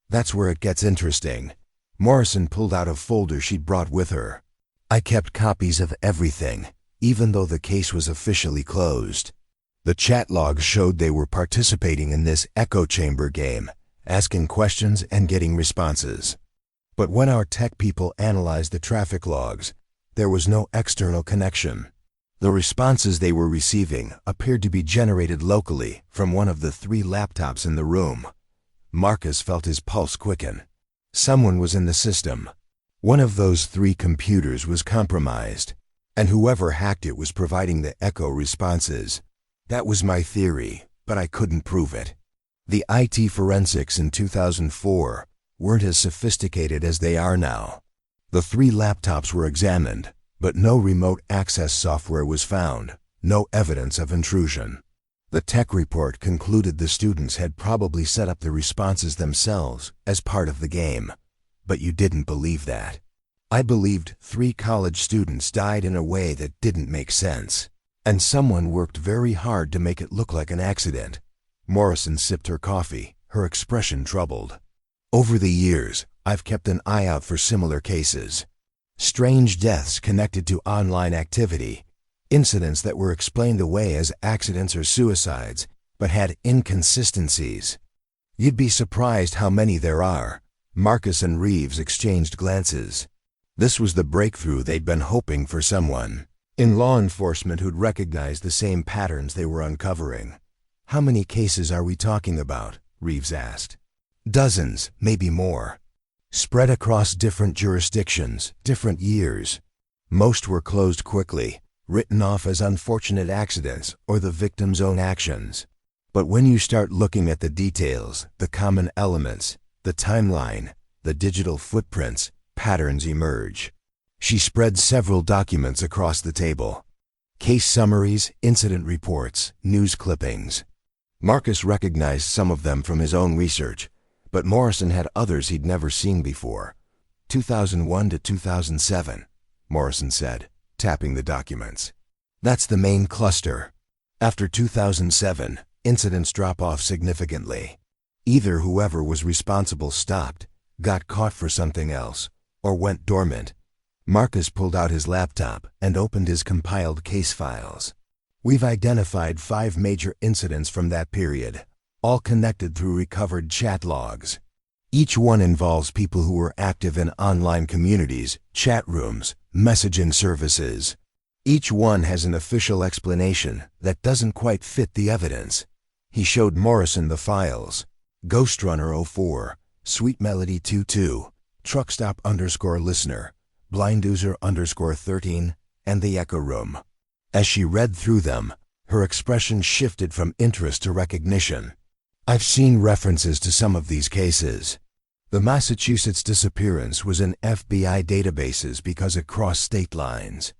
That's where it gets interesting." Morrison pulled out a folder she'd brought with her. "I kept copies of everything, even though the case was officially closed. The chat logs showed they were participating in this echo chamber game, asking questions and getting responses. But when our tech people analyzed the traffic logs, there was no external connection. The responses they were receiving appeared to be generated locally from one of the 3 laptops in the room." Marcus felt his pulse quicken. Someone was in the system. One of those 3 computers was compromised, and whoever hacked it was providing the echo responses. That was my theory, but I couldn't prove it. The IT forensics in 2004 weren't as sophisticated as they are now. The 3 laptops were examined, but no remote access software was found, no evidence of intrusion. The tech report concluded the students had probably set up the responses themselves as part of the game, but you didn't believe that. I believed 3 college students died in a way that didn't make sense, and someone worked very hard to make it look like an accident." Morrison sipped her coffee, her expression troubled. "Over the years, I've kept an eye out for similar cases. Strange deaths connected to online activity, incidents that were explained away as accidents or suicides, but had inconsistencies. You'd be surprised how many there are. Marcus and Reeves exchanged glances. This was the breakthrough they'd been hoping for, someone in law enforcement who'd recognize the same patterns they were uncovering. "How many cases are we talking about?" Reeves asked. "Dozens, maybe more. Spread across different jurisdictions, different years. Most were closed quickly, written off as unfortunate accidents or the victim's own actions. But when you start looking at the details, the common elements, the timeline, the digital footprints, patterns emerge." She spread several documents across the table. Case summaries, incident reports, news clippings. Marcus recognized some of them from his own research, but Morrison had others he'd never seen before. 2001 to 2007, Morrison said, tapping the documents. "That's the main cluster. After 2007, incidents drop off significantly. Either whoever was responsible stopped, got caught for something else, or went dormant." Marcus pulled out his laptop and opened his compiled case files. "We've identified 5 major incidents from that period, all connected through recovered chat logs. Each one involves people who were active in online communities, chat rooms, messaging services. Each one has an official explanation that doesn't quite fit the evidence." He showed Morrison the files. Ghostrunner04, Sweet Melody 22, Truckstop_listener, Blinduser_13, and The Echo Room. As she read through them, her expression shifted from interest to recognition. "I've seen references to some of these cases. The Massachusetts disappearance was in FBI databases because it crossed state lines.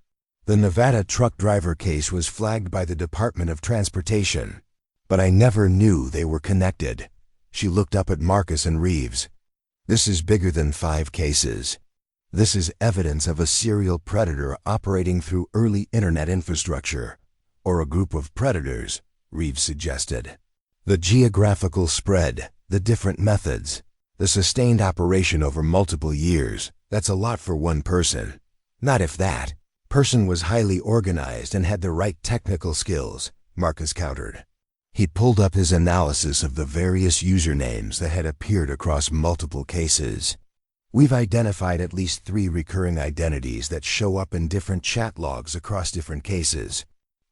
The Nevada truck driver case was flagged by the Department of Transportation. But I never knew they were connected." She looked up at Marcus and Reeves. "This is bigger than 5 cases. This is evidence of a serial predator operating through early internet infrastructure, or a group of predators," Reeves suggested. "The geographical spread, the different methods, the sustained operation over multiple years, that's a lot for one person." "Not if that person was highly organized and had the right technical skills," Marcus countered. He pulled up his analysis of the various usernames that had appeared across multiple cases. "We've identified at least 3 recurring identities that show up in different chat logs across different cases.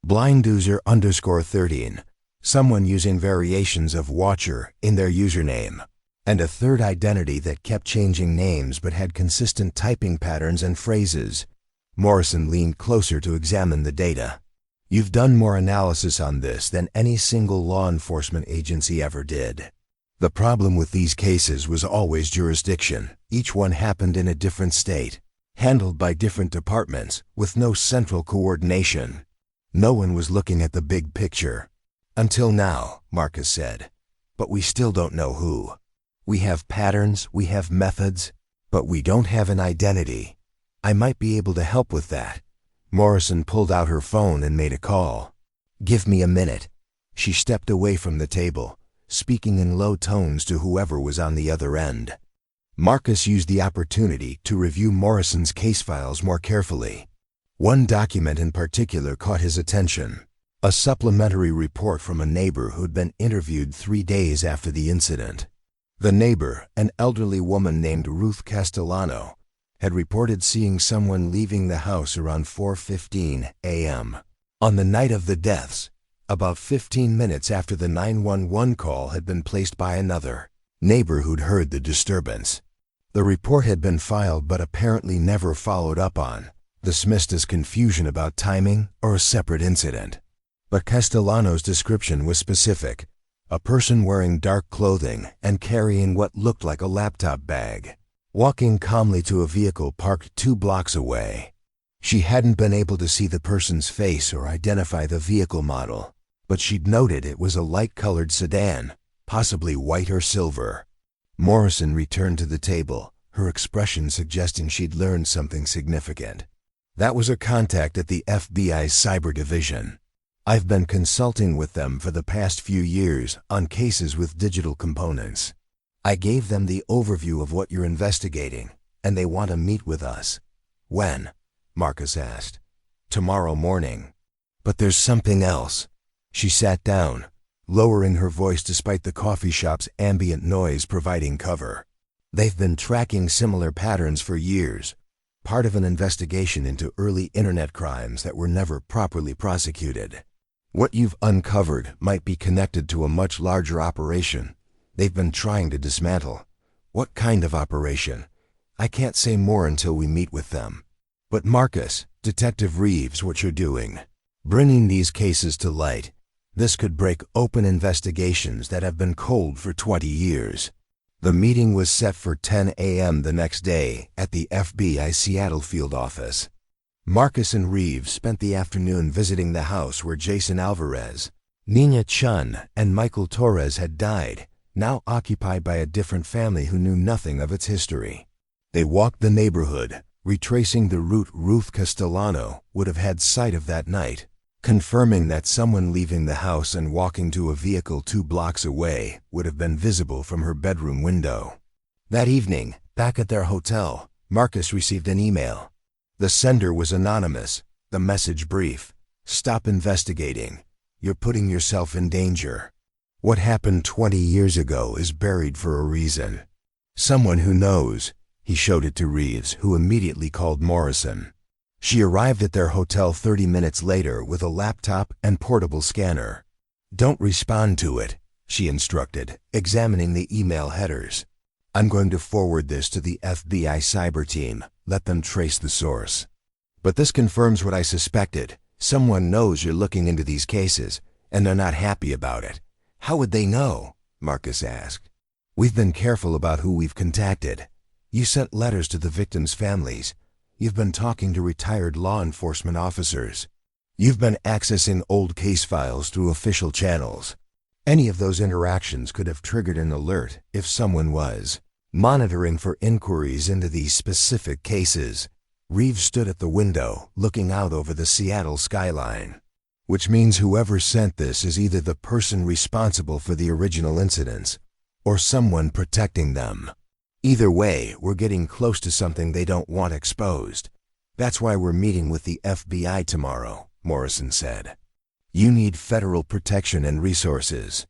Blinduser_13, someone using variations of Watcher in their username, and a third identity that kept changing names but had consistent typing patterns and phrases." Morrison leaned closer to examine the data. "You've done more analysis on this than any single law enforcement agency ever did. The problem with these cases was always jurisdiction. Each one happened in a different state, handled by different departments, with no central coordination. No one was looking at the big picture. Until now," Marcus said. "But we still don't know who. We have patterns, we have methods, but we don't have an identity. I might be able to help with that." Morrison pulled out her phone and made a call. "Give me a minute." She stepped away from the table, speaking in low tones to whoever was on the other end. Marcus used the opportunity to review Morrison's case files more carefully. One document in particular caught his attention: a supplementary report from a neighbor who'd been interviewed 3 days after the incident. The neighbor, an elderly woman named Ruth Castellano, had reported seeing someone leaving the house around 4:15 a.m. on the night of the deaths, about 15 minutes after the 911 call had been placed by another neighbor who'd heard the disturbance. The report had been filed but apparently never followed up on, dismissed as confusion about timing or a separate incident. But Castellano's description was specific: a person wearing dark clothing and carrying what looked like a laptop bag, walking calmly to a vehicle parked 2 blocks away. She hadn't been able to see the person's face or identify the vehicle model, but she'd noted it was a light-colored sedan, possibly white or silver. Morrison returned to the table, her expression suggesting she'd learned something significant. "That was a contact at the FBI's cyber division. I've been consulting with them for the past few years on cases with digital components. I gave them the overview of what you're investigating, and they want to meet with us." "When?" Marcus asked. "Tomorrow morning." "But there's something else." She sat down, lowering her voice despite the coffee shop's ambient noise providing cover. They've been tracking similar patterns for years, part of an investigation into early internet crimes that were never properly prosecuted. What you've uncovered might be connected to a much larger operation they've been trying to dismantle. What kind of operation? I can't say more until we meet with them. But Marcus, Detective Reeves, what you're doing, bringing these cases to light, this could break open investigations that have been cold for 20 years. The meeting was set for 10 a.m. the next day at the FBI Seattle field office. Marcus and Reeves spent the afternoon visiting the house where Jason Alvarez, Nina Chun, and Michael Torres had died, now occupied by a different family who knew nothing of its history. They walked the neighborhood, retracing the route Ruth Castellano would have had sight of that night, confirming that someone leaving the house and walking to a vehicle 2 blocks away would have been visible from her bedroom window. That evening, back at their hotel, Marcus received an email. The sender was anonymous, the message brief: "Stop investigating. You're putting yourself in danger. What happened 20 years ago is buried for a reason. Someone who knows." He showed it to Reeves, who immediately called Morrison. She arrived at their hotel 30 minutes later with a laptop and portable scanner. "Don't respond to it," she instructed, examining the email headers. "I'm going to forward this to the FBI cyber team. Let them trace the source." "But this confirms what I suspected. Someone knows you're looking into these cases, and they're not happy about it." "How would they know?" Marcus asked. "We've been careful about who we've contacted. You sent letters to the victims' families. You've been talking to retired law enforcement officers. You've been accessing old case files through official channels. Any of those interactions could have triggered an alert if someone was monitoring for inquiries into these specific cases." Reeves stood at the window, looking out over the Seattle skyline. "Which means whoever sent this is either the person responsible for the original incidents or someone protecting them. Either way, we're getting close to something they don't want exposed. That's why we're meeting with the FBI tomorrow," Morrison said. "You need federal protection and resources.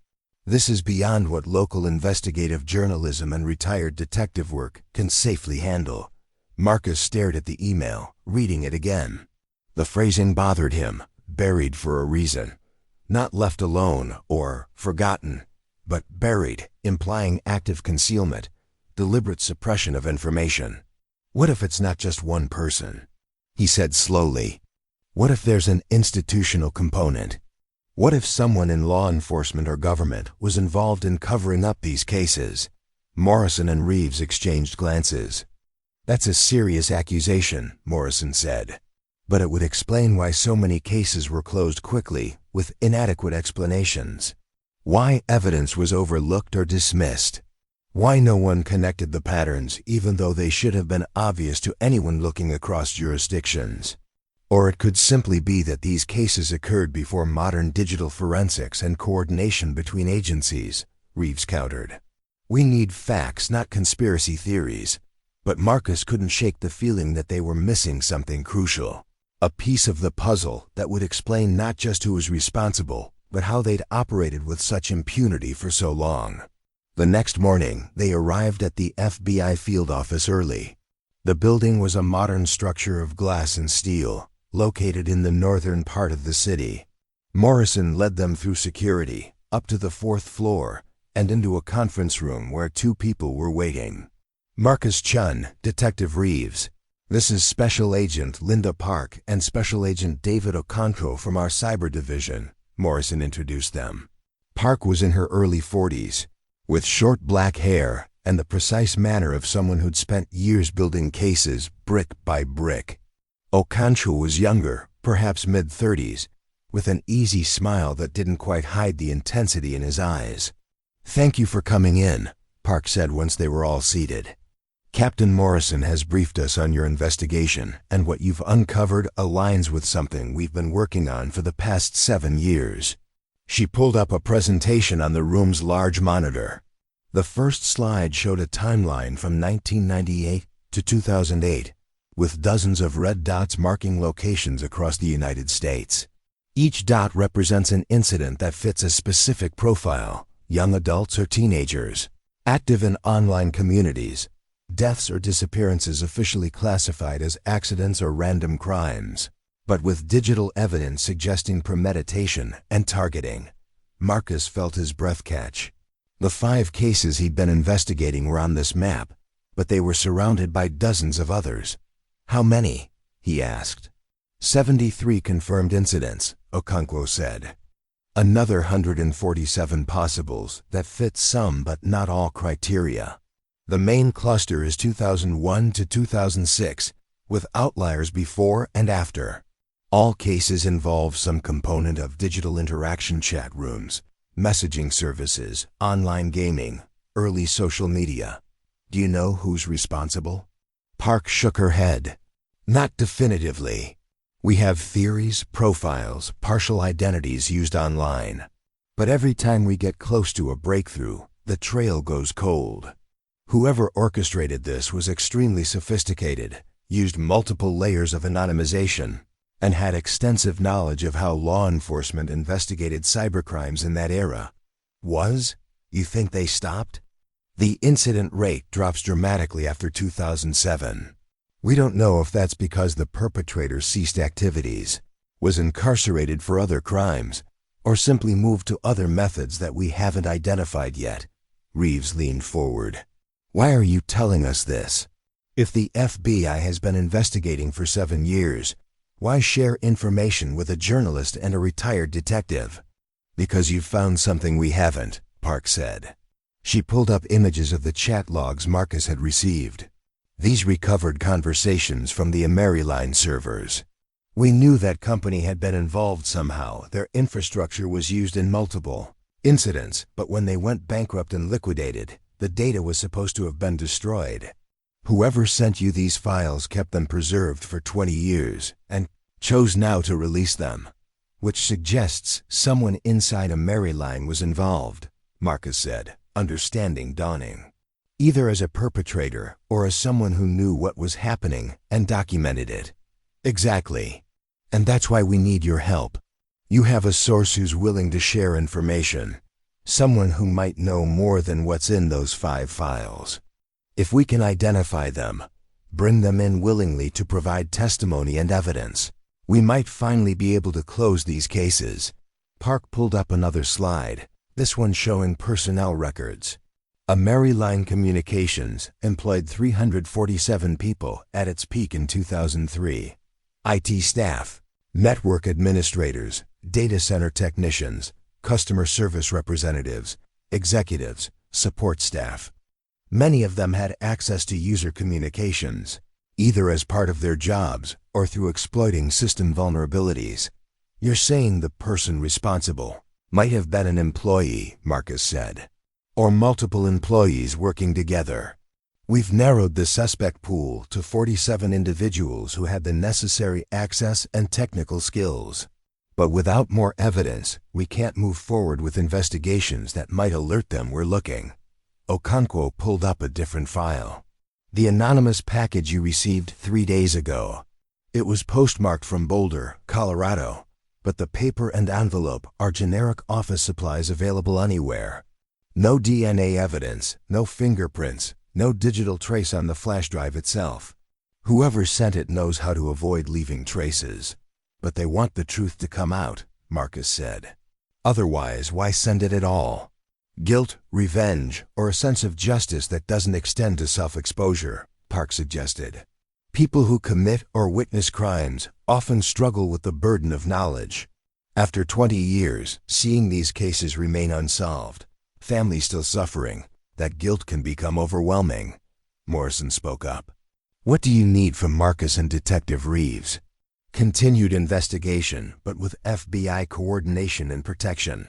This is beyond what local investigative journalism and retired detective work can safely handle." Marcus stared at the email, reading it again. The phrasing bothered him. Buried for a reason. Not left alone or forgotten, but buried, implying active concealment, deliberate suppression of information. "What if it's not just one person?" he said slowly. "What if there's an institutional component? What if someone in law enforcement or government was involved in covering up these cases?" Morrison and Reeves exchanged glances. "That's a serious accusation," Morrison said. "But it would explain why so many cases were closed quickly, with inadequate explanations. Why evidence was overlooked or dismissed. Why no one connected the patterns even though they should have been obvious to anyone looking across jurisdictions. Or it could simply be that these cases occurred before modern digital forensics and coordination between agencies," Reeves countered. "We need facts, not conspiracy theories." But Marcus couldn't shake the feeling that they were missing something crucial. A piece of the puzzle that would explain not just who was responsible, but how they'd operated with such impunity for so long. The next morning, they arrived at the FBI field office early. The building was a modern structure of glass and steel, located in the northern part of the city. Morrison led them through security, up to the 4th floor, and into a conference room where 2 people were waiting. "Marcus Chun, Detective Reeves. This is Special Agent Linda Park and Special Agent David Okonkwo from our cyber division," Morrison introduced them. Park was in her early 40s, with short black hair and the precise manner of someone who'd spent years building cases brick by brick. Okonkwo was younger, perhaps mid-30s, with an easy smile that didn't quite hide the intensity in his eyes. "Thank you for coming in," Park said once they were all seated. "Captain Morrison has briefed us on your investigation, and what you've uncovered aligns with something we've been working on for the past 7 years. She pulled up a presentation on the room's large monitor. The first slide showed a timeline from 1998 to 2008, with dozens of red dots marking locations across the United States. Each dot represents an incident that fits a specific profile: young adults or teenagers, active in online communities, Deaths or disappearances officially classified as accidents or random crimes, but with digital evidence suggesting premeditation and targeting. Marcus felt his breath catch. The 5 cases he'd been investigating were on this map, but they were surrounded by dozens of others. How many? He asked. 73 confirmed incidents, Okonkwo said. Another 147 possibles that fit some but not all criteria. The main cluster is 2001 to 2006, with outliers before and after. All cases involve some component of digital interaction: chat rooms, messaging services, online gaming, early social media. Do you know who's responsible? Park shook her head. Not definitively. We have theories, profiles, partial identities used online. But every time we get close to a breakthrough, the trail goes cold. Whoever orchestrated this was extremely sophisticated, used multiple layers of anonymization, and had extensive knowledge of how law enforcement investigated cybercrimes in that era. You think they stopped? The incident rate drops dramatically after 2007. We don't know if that's because the perpetrator ceased activities, was incarcerated for other crimes, or simply moved to other methods that we haven't identified yet. Reeves leaned forward. Why are you telling us this? If the FBI has been investigating for 7 years, why share information with a journalist and a retired detective? Because you've found something we haven't, Park said. She pulled up images of the chat logs Marcus had received. These recovered conversations from the Ameriline servers. We knew that company had been involved somehow. Their infrastructure was used in multiple incidents, but when they went bankrupt and liquidated, the data was supposed to have been destroyed. Whoever sent you these files kept them preserved for 20 years and chose now to release them, which suggests someone inside Ameriline was involved, Marcus said, understanding dawning. Either as a perpetrator or as someone who knew what was happening and documented it. Exactly. And that's why we need your help. You have a source who's willing to share information. Someone who might know more than what's in those 5 files. If we can identify them, bring them in willingly to provide testimony and evidence, we might finally be able to close these cases. Park pulled up another slide, this one showing personnel records. Ameriline Communications employed 347 people at its peak in 2003. IT staff, network administrators, data center technicians, customer service representatives, executives, support staff. Many of them had access to user communications, either as part of their jobs or through exploiting system vulnerabilities. You're saying the person responsible might have been an employee, Marcus said, or multiple employees working together. We've narrowed the suspect pool to 47 individuals who had the necessary access and technical skills. But without more evidence, we can't move forward with investigations that might alert them we're looking. Okonkwo pulled up a different file. The anonymous package you received 3 days ago. It was postmarked from Boulder, Colorado, but the paper and envelope are generic office supplies available anywhere. No DNA evidence, no fingerprints, no digital trace on the flash drive itself. Whoever sent it knows how to avoid leaving traces. But they want the truth to come out, Marcus said. Otherwise, why send it at all? Guilt, revenge, or a sense of justice that doesn't extend to self-exposure, Park suggested. People who commit or witness crimes often struggle with the burden of knowledge. After 20 years, seeing these cases remain unsolved, families still suffering, that guilt can become overwhelming. Morrison spoke up. What do you need from Marcus and Detective Reeves? Continued investigation, but with FBI coordination and protection.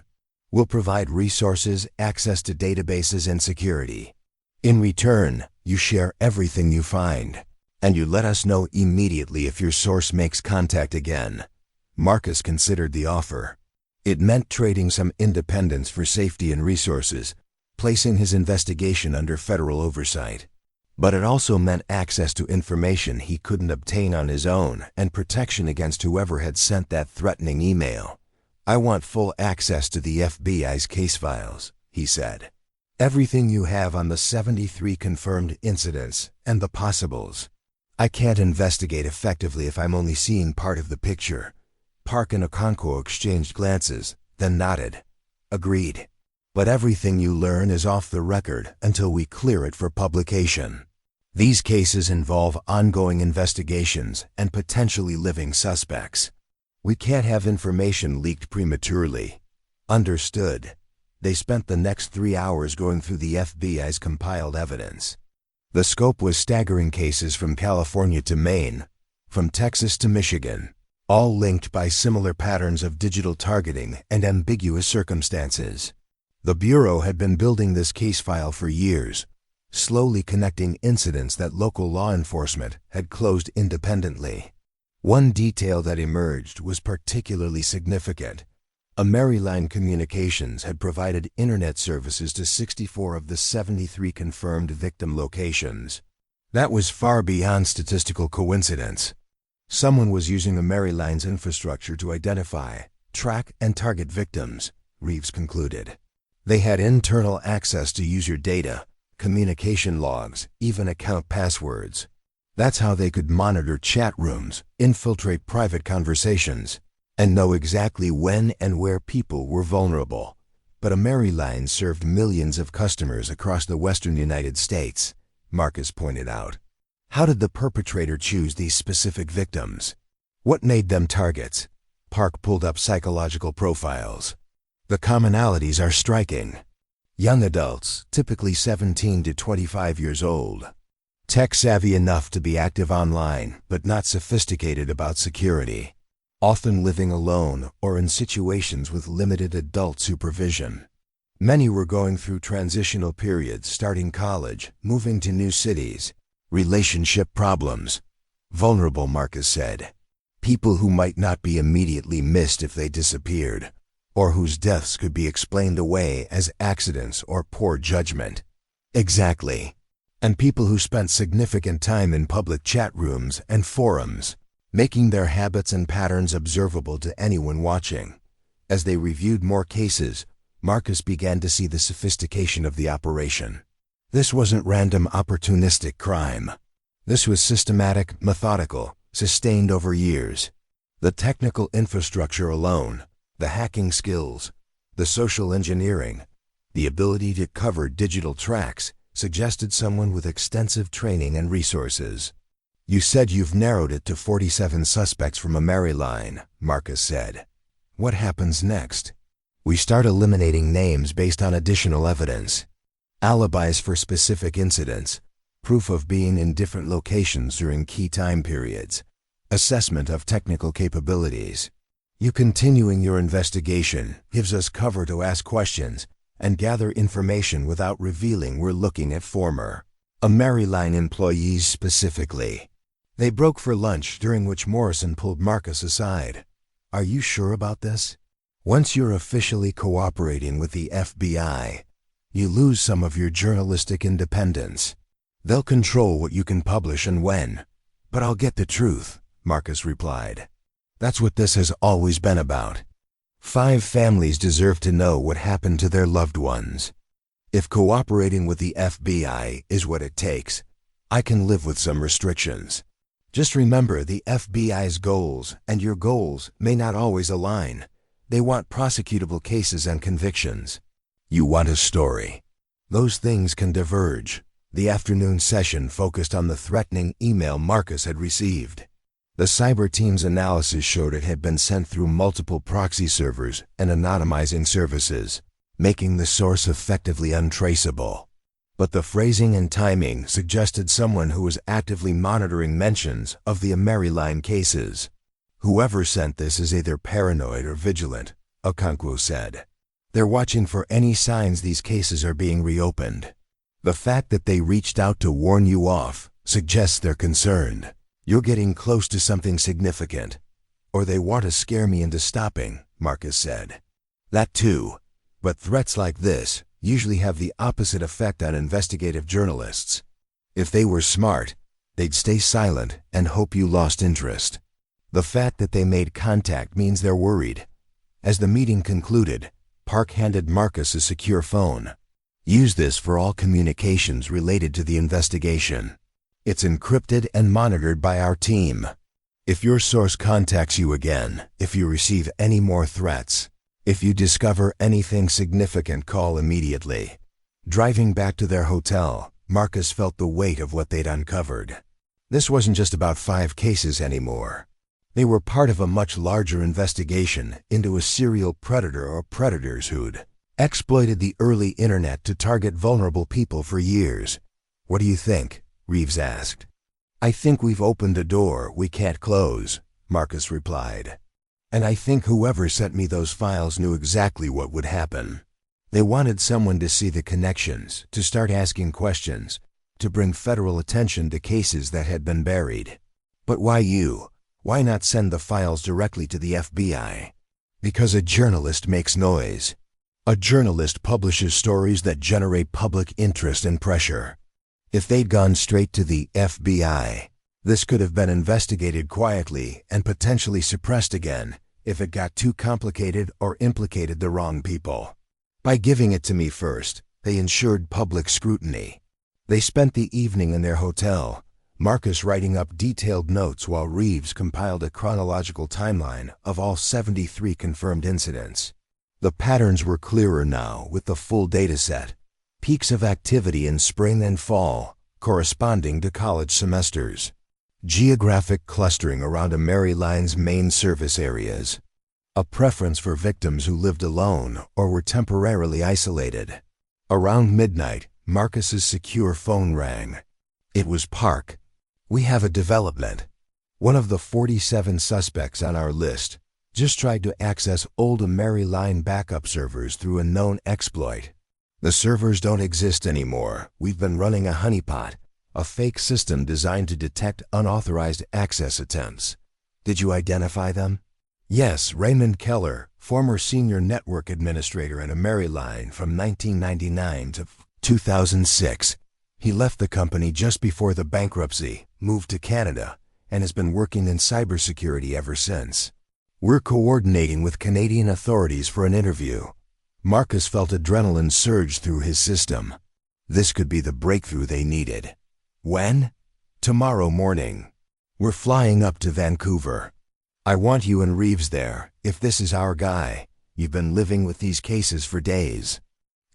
We'll provide resources, access to databases, and security. In return, you share everything you find, and you let us know immediately if your source makes contact again. Marcus considered the offer. It meant trading some independence for safety and resources, placing his investigation under federal oversight. But it also meant access to information he couldn't obtain on his own and protection against whoever had sent that threatening email. I want full access to the FBI's case files, he said. Everything you have on the 73 confirmed incidents and the possibles. I can't investigate effectively if I'm only seeing part of the picture. Park and Okonkwo exchanged glances, then nodded. Agreed. But everything you learn is off the record until we clear it for publication. These cases involve ongoing investigations and potentially living suspects. We can't have information leaked prematurely. Understood. They spent the next 3 hours going through the FBI's compiled evidence. The scope was staggering: cases from California to Maine, from Texas to Michigan, all linked by similar patterns of digital targeting and ambiguous circumstances. The Bureau had been building this case file for years, slowly connecting incidents that local law enforcement had closed independently. One detail that emerged was particularly significant. Ameriline Communications had provided internet services to 64 of the 73 confirmed victim locations. That was far beyond statistical coincidence. Someone was using Ameriline's infrastructure to identify, track, and target victims, Reeves concluded. They had internal access to user data, communication logs, even account passwords. That's how they could monitor chat rooms, infiltrate private conversations, and know exactly when and where people were vulnerable. But Ameriline served millions of customers across the western United States, Marcus pointed out. How did the perpetrator choose these specific victims? What made them targets? Park pulled up psychological profiles. The commonalities are striking. Young adults, typically 17 to 25 years old. Tech-savvy enough to be active online, but not sophisticated about security. Often living alone or in situations with limited adult supervision. Many were going through transitional periods, starting college, moving to new cities. Relationship problems. Vulnerable, Marcus said. People who might not be immediately missed if they disappeared, or whose deaths could be explained away as accidents or poor judgment. Exactly. And people who spent significant time in public chat rooms and forums, making their habits and patterns observable to anyone watching. As they reviewed more cases, Marcus began to see the sophistication of the operation. This wasn't random, opportunistic crime. This was systematic, methodical, sustained over years. The technical infrastructure alone, the hacking skills, the social engineering, the ability to cover digital tracks, suggested someone with extensive training and resources. You said you've narrowed it to 47 suspects from Ameriline, Marcus said. What happens next? We start eliminating names based on additional evidence. Alibis for specific incidents, proof of being in different locations during key time periods, assessment of technical capabilities. You continuing your investigation gives us cover to ask questions and gather information without revealing we're looking at former Ameriline employees specifically. They broke for lunch, during which Morrison pulled Marcus aside. Are you sure about this? Once you're officially cooperating with the FBI, you lose some of your journalistic independence. They'll control what you can publish and when. But I'll get the truth, Marcus replied. That's what this has always been about. 5 families deserve to know what happened to their loved ones. If cooperating with the FBI is what it takes, I can live with some restrictions. Just remember, the FBI's goals and your goals may not always align. They want prosecutable cases and convictions. You want a story. Those things can diverge. The afternoon session focused on the threatening email Marcus had received. The cyber team's analysis showed it had been sent through multiple proxy servers and anonymizing services, making the source effectively untraceable. But the phrasing and timing suggested someone who was actively monitoring mentions of the Ameriline cases. Whoever sent this is either paranoid or vigilant, Okonkwo said. They're watching for any signs these cases are being reopened. The fact that they reached out to warn you off suggests they're concerned. You're getting close to something significant. Or they want to scare me into stopping, Marcus said. That too. But threats like this usually have the opposite effect on investigative journalists. If they were smart, they'd stay silent and hope you lost interest. The fact that they made contact means they're worried. As the meeting concluded, Park handed Marcus a secure phone. Use this for all communications related to the investigation. It's encrypted and monitored by our team. If your source contacts you again, if you receive any more threats, if you discover anything significant, call immediately." Driving back to their hotel, Marcus felt the weight of what they'd uncovered. This wasn't just about 5 cases anymore. They were part of a much larger investigation into a serial predator or predators who'd exploited the early internet to target vulnerable people for years. "What do you think?" Reeves asked. "I think we've opened a door we can't close," Marcus replied. "And I think whoever sent me those files knew exactly what would happen. They wanted someone to see the connections, to start asking questions, to bring federal attention to cases that had been buried. But why you? Why not send the files directly to the FBI?" "Because a journalist makes noise. A journalist publishes stories that generate public interest and pressure. If they'd gone straight to the FBI, this could have been investigated quietly and potentially suppressed again if it got too complicated or implicated the wrong people. By giving it to me first, they ensured public scrutiny." They spent the evening in their hotel, Marcus writing up detailed notes while Reeves compiled a chronological timeline of all 73 confirmed incidents. The patterns were clearer now with the full data set. Peaks of activity in spring and fall, corresponding to college semesters. Geographic clustering around a Maryline's main service areas. A preference for victims who lived alone or were temporarily isolated. Around midnight, Marcus's secure phone rang. It was Park. "We have a development. One of the 47 suspects on our list just tried to access old Maryline backup servers through a known exploit. The servers don't exist anymore. We've been running a honeypot, a fake system designed to detect unauthorized access attempts. Did you identify them?" "Yes, Raymond Keller, former senior network administrator at Maryline from 1999 to 2006. He left the company just before the bankruptcy, moved to Canada, and has been working in cybersecurity ever since. We're coordinating with Canadian authorities for an interview." Marcus felt adrenaline surge through his system. This could be the breakthrough they needed. "When?" "Tomorrow morning. We're flying up to Vancouver. I want you and Reeves there, if this is our guy. You've been living with these cases for days.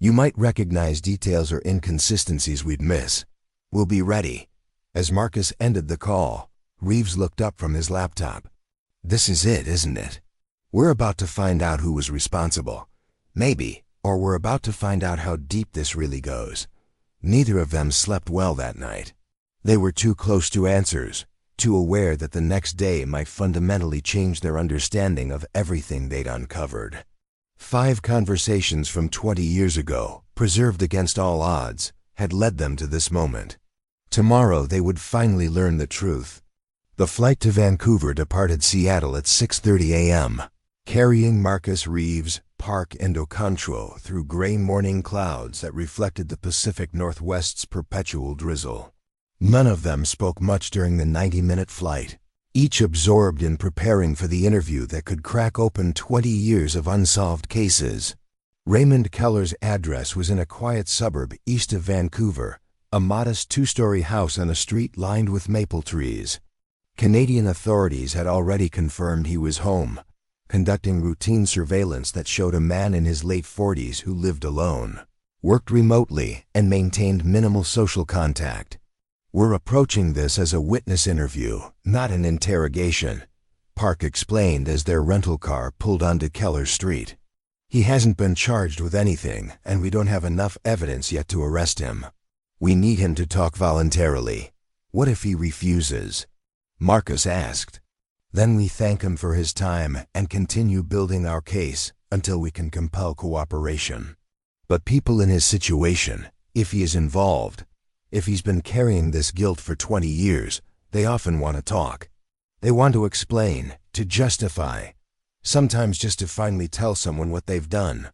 You might recognize details or inconsistencies we'd miss. We'll be ready." As Marcus ended the call, Reeves looked up from his laptop. "This is it, isn't it? We're about to find out who was responsible. Maybe, or we're about to find out how deep this really goes." Neither of them slept well that night. They were too close to answers, too aware that the next day might fundamentally change their understanding of everything they'd uncovered. 5 conversations from 20 years ago, preserved against all odds, had led them to this moment. Tomorrow they would finally learn the truth. The flight to Vancouver departed Seattle at 6:30 a.m., carrying Marcus, Reeves, Park, and Okonkwo through gray morning clouds that reflected the Pacific Northwest's perpetual drizzle. None of them spoke much during the 90-minute flight, each absorbed in preparing for the interview that could crack open 20 years of unsolved cases. Raymond Keller's address was in a quiet suburb east of Vancouver, a modest 2-story house on a street lined with maple trees. Canadian authorities had already confirmed he was home, conducting routine surveillance that showed a man in his late 40s who lived alone, worked remotely, and maintained minimal social contact. "We're approaching this as a witness interview, not an interrogation," Park explained as their rental car pulled onto Keller Street. "He hasn't been charged with anything, and we don't have enough evidence yet to arrest him. We need him to talk voluntarily. What if he refuses?" Marcus asked. "Then we thank him for his time and continue building our case until we can compel cooperation. But people in his situation, if he is involved, if he's been carrying this guilt for 20 years, they often want to talk. They want to explain, to justify, sometimes just to finally tell someone what they've done."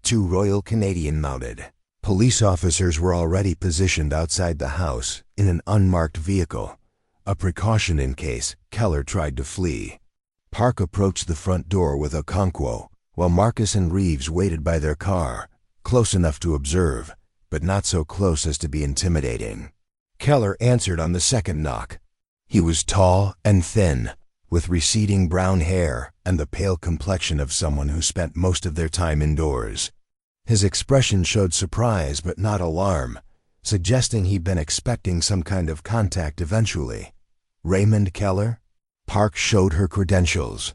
2 Royal Canadian Mounted police officers were already positioned outside the house in an unmarked vehicle, a precaution in case Keller tried to flee. Park approached the front door with Okonkwo, while Marcus and Reeves waited by their car, close enough to observe, but not so close as to be intimidating. Keller answered on the second knock. He was tall and thin, with receding brown hair and the pale complexion of someone who spent most of their time indoors. His expression showed surprise but not alarm, suggesting he'd been expecting some kind of contact eventually. Raymond Keller? Park showed her credentials.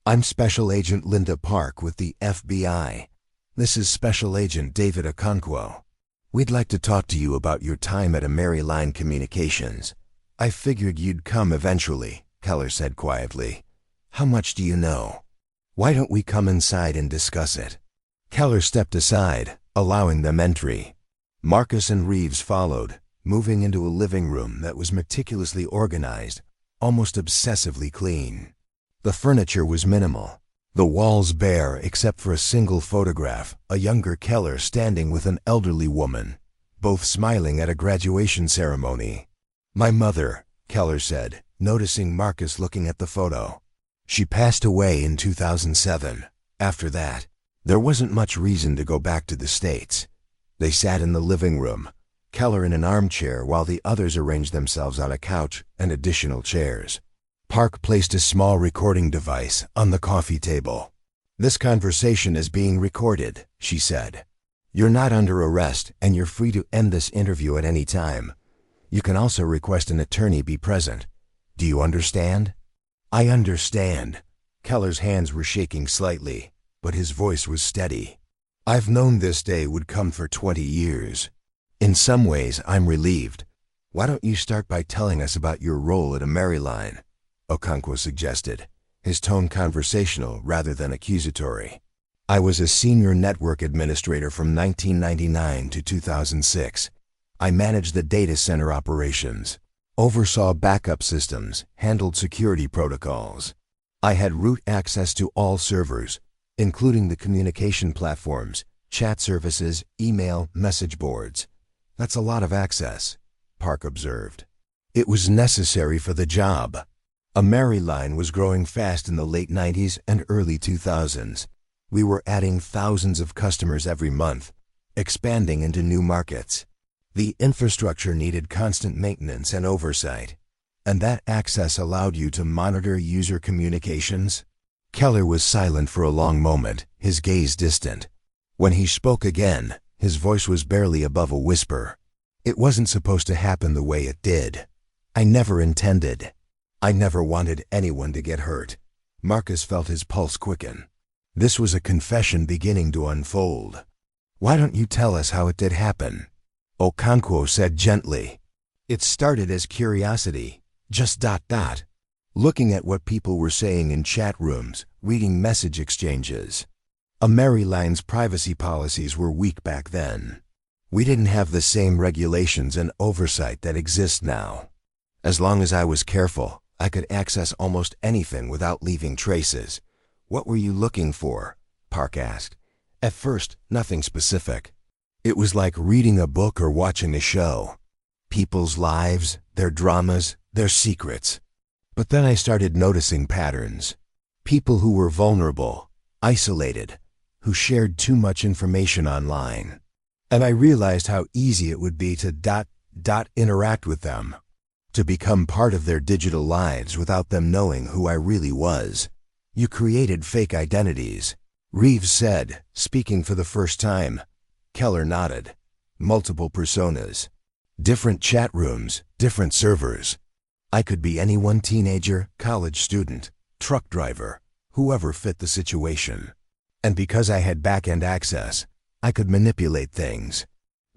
I'm Special Agent Linda Park with the FBI. This is Special Agent David Okonkwo. We'd like to talk to you about your time at Ameriline Communications. I figured you'd come eventually, Keller said quietly. How much do you know? Why don't we come inside and discuss it? Keller stepped aside, allowing them entry. Marcus and Reeves followed, moving into a living room that was meticulously organized, almost obsessively clean. The furniture was minimal, the walls bare except for a single photograph, a younger Keller standing with an elderly woman, both smiling at a graduation ceremony. My mother, Keller said, noticing Marcus looking at the photo. She passed away in 2007. After that, there wasn't much reason to go back to the States. They sat in the living room, Keller in an armchair while the others arranged themselves on a couch and additional chairs. Park placed a small recording device on the coffee table. This conversation is being recorded, she said. You're not under arrest and you're free to end this interview at any time. You can also request an attorney be present. Do you understand? I understand. Keller's hands were shaking slightly, but his voice was steady. I've known this day would come for 20 years. In some ways, I'm relieved. Why don't you start by telling us about your role at Ameriline? Okonkwo suggested, his tone conversational rather than accusatory. I was a senior network administrator from 1999 to 2006. I managed the data center operations, oversaw backup systems, handled security protocols. I had root access to all servers, including the communication platforms, chat services, email, message boards. That's a lot of access, Park observed. It was necessary for the job. Ameriline was growing fast in the late 90s and early 2000s. We were adding thousands of customers every month, expanding into new markets. The infrastructure needed constant maintenance and oversight, and that access allowed you to monitor user communications. Keller was silent for a long moment, his gaze distant. When he spoke again, his voice was barely above a whisper. It wasn't supposed to happen the way it did. I never intended. I never wanted anyone to get hurt. Marcus felt his pulse quicken. This was a confession beginning to unfold. Why don't you tell us how it did happen? Okonkwo said gently. It started as curiosity, just ... Looking at what people were saying in chat rooms, reading message exchanges. Ameriline's privacy policies were weak back then. We didn't have the same regulations and oversight that exist now. As long as I was careful, I could access almost anything without leaving traces. What were you looking for? Park asked. At first, nothing specific. It was like reading a book or watching a show. People's lives, their dramas, their secrets. But then I started noticing patterns. People who were vulnerable, isolated, who shared too much information online. And I realized how easy it would be to ... interact with them, to become part of their digital lives without them knowing who I really was. You created fake identities, Reeves said, speaking for the first time. Keller nodded. Multiple personas. Different chat rooms, different servers. I could be any one teenager, college student, truck driver, whoever fit the situation. And because I had back-end access, I could manipulate things.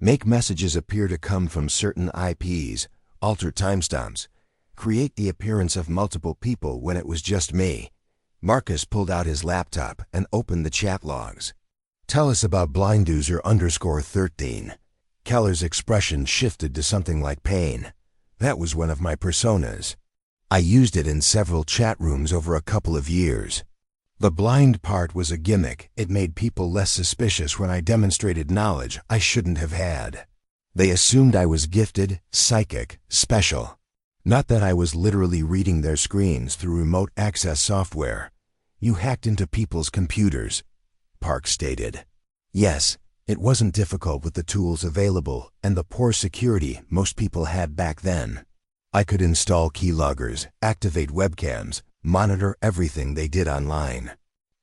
Make messages appear to come from certain IPs, alter timestamps, create the appearance of multiple people when it was just me. Marcus pulled out his laptop and opened the chat logs. Tell us about Blinduser_13. Keller's expression shifted to something like pain. That was one of my personas. I used it in several chat rooms over a couple of years. The blind part was a gimmick. It made people less suspicious when I demonstrated knowledge I shouldn't have had. They assumed I was gifted, psychic, special. Not that I was literally reading their screens through remote access software. You hacked into people's computers, Park stated. Yes, It wasn't difficult with the tools available and the poor security most people had back then. I could install keyloggers, activate webcams, monitor everything they did online.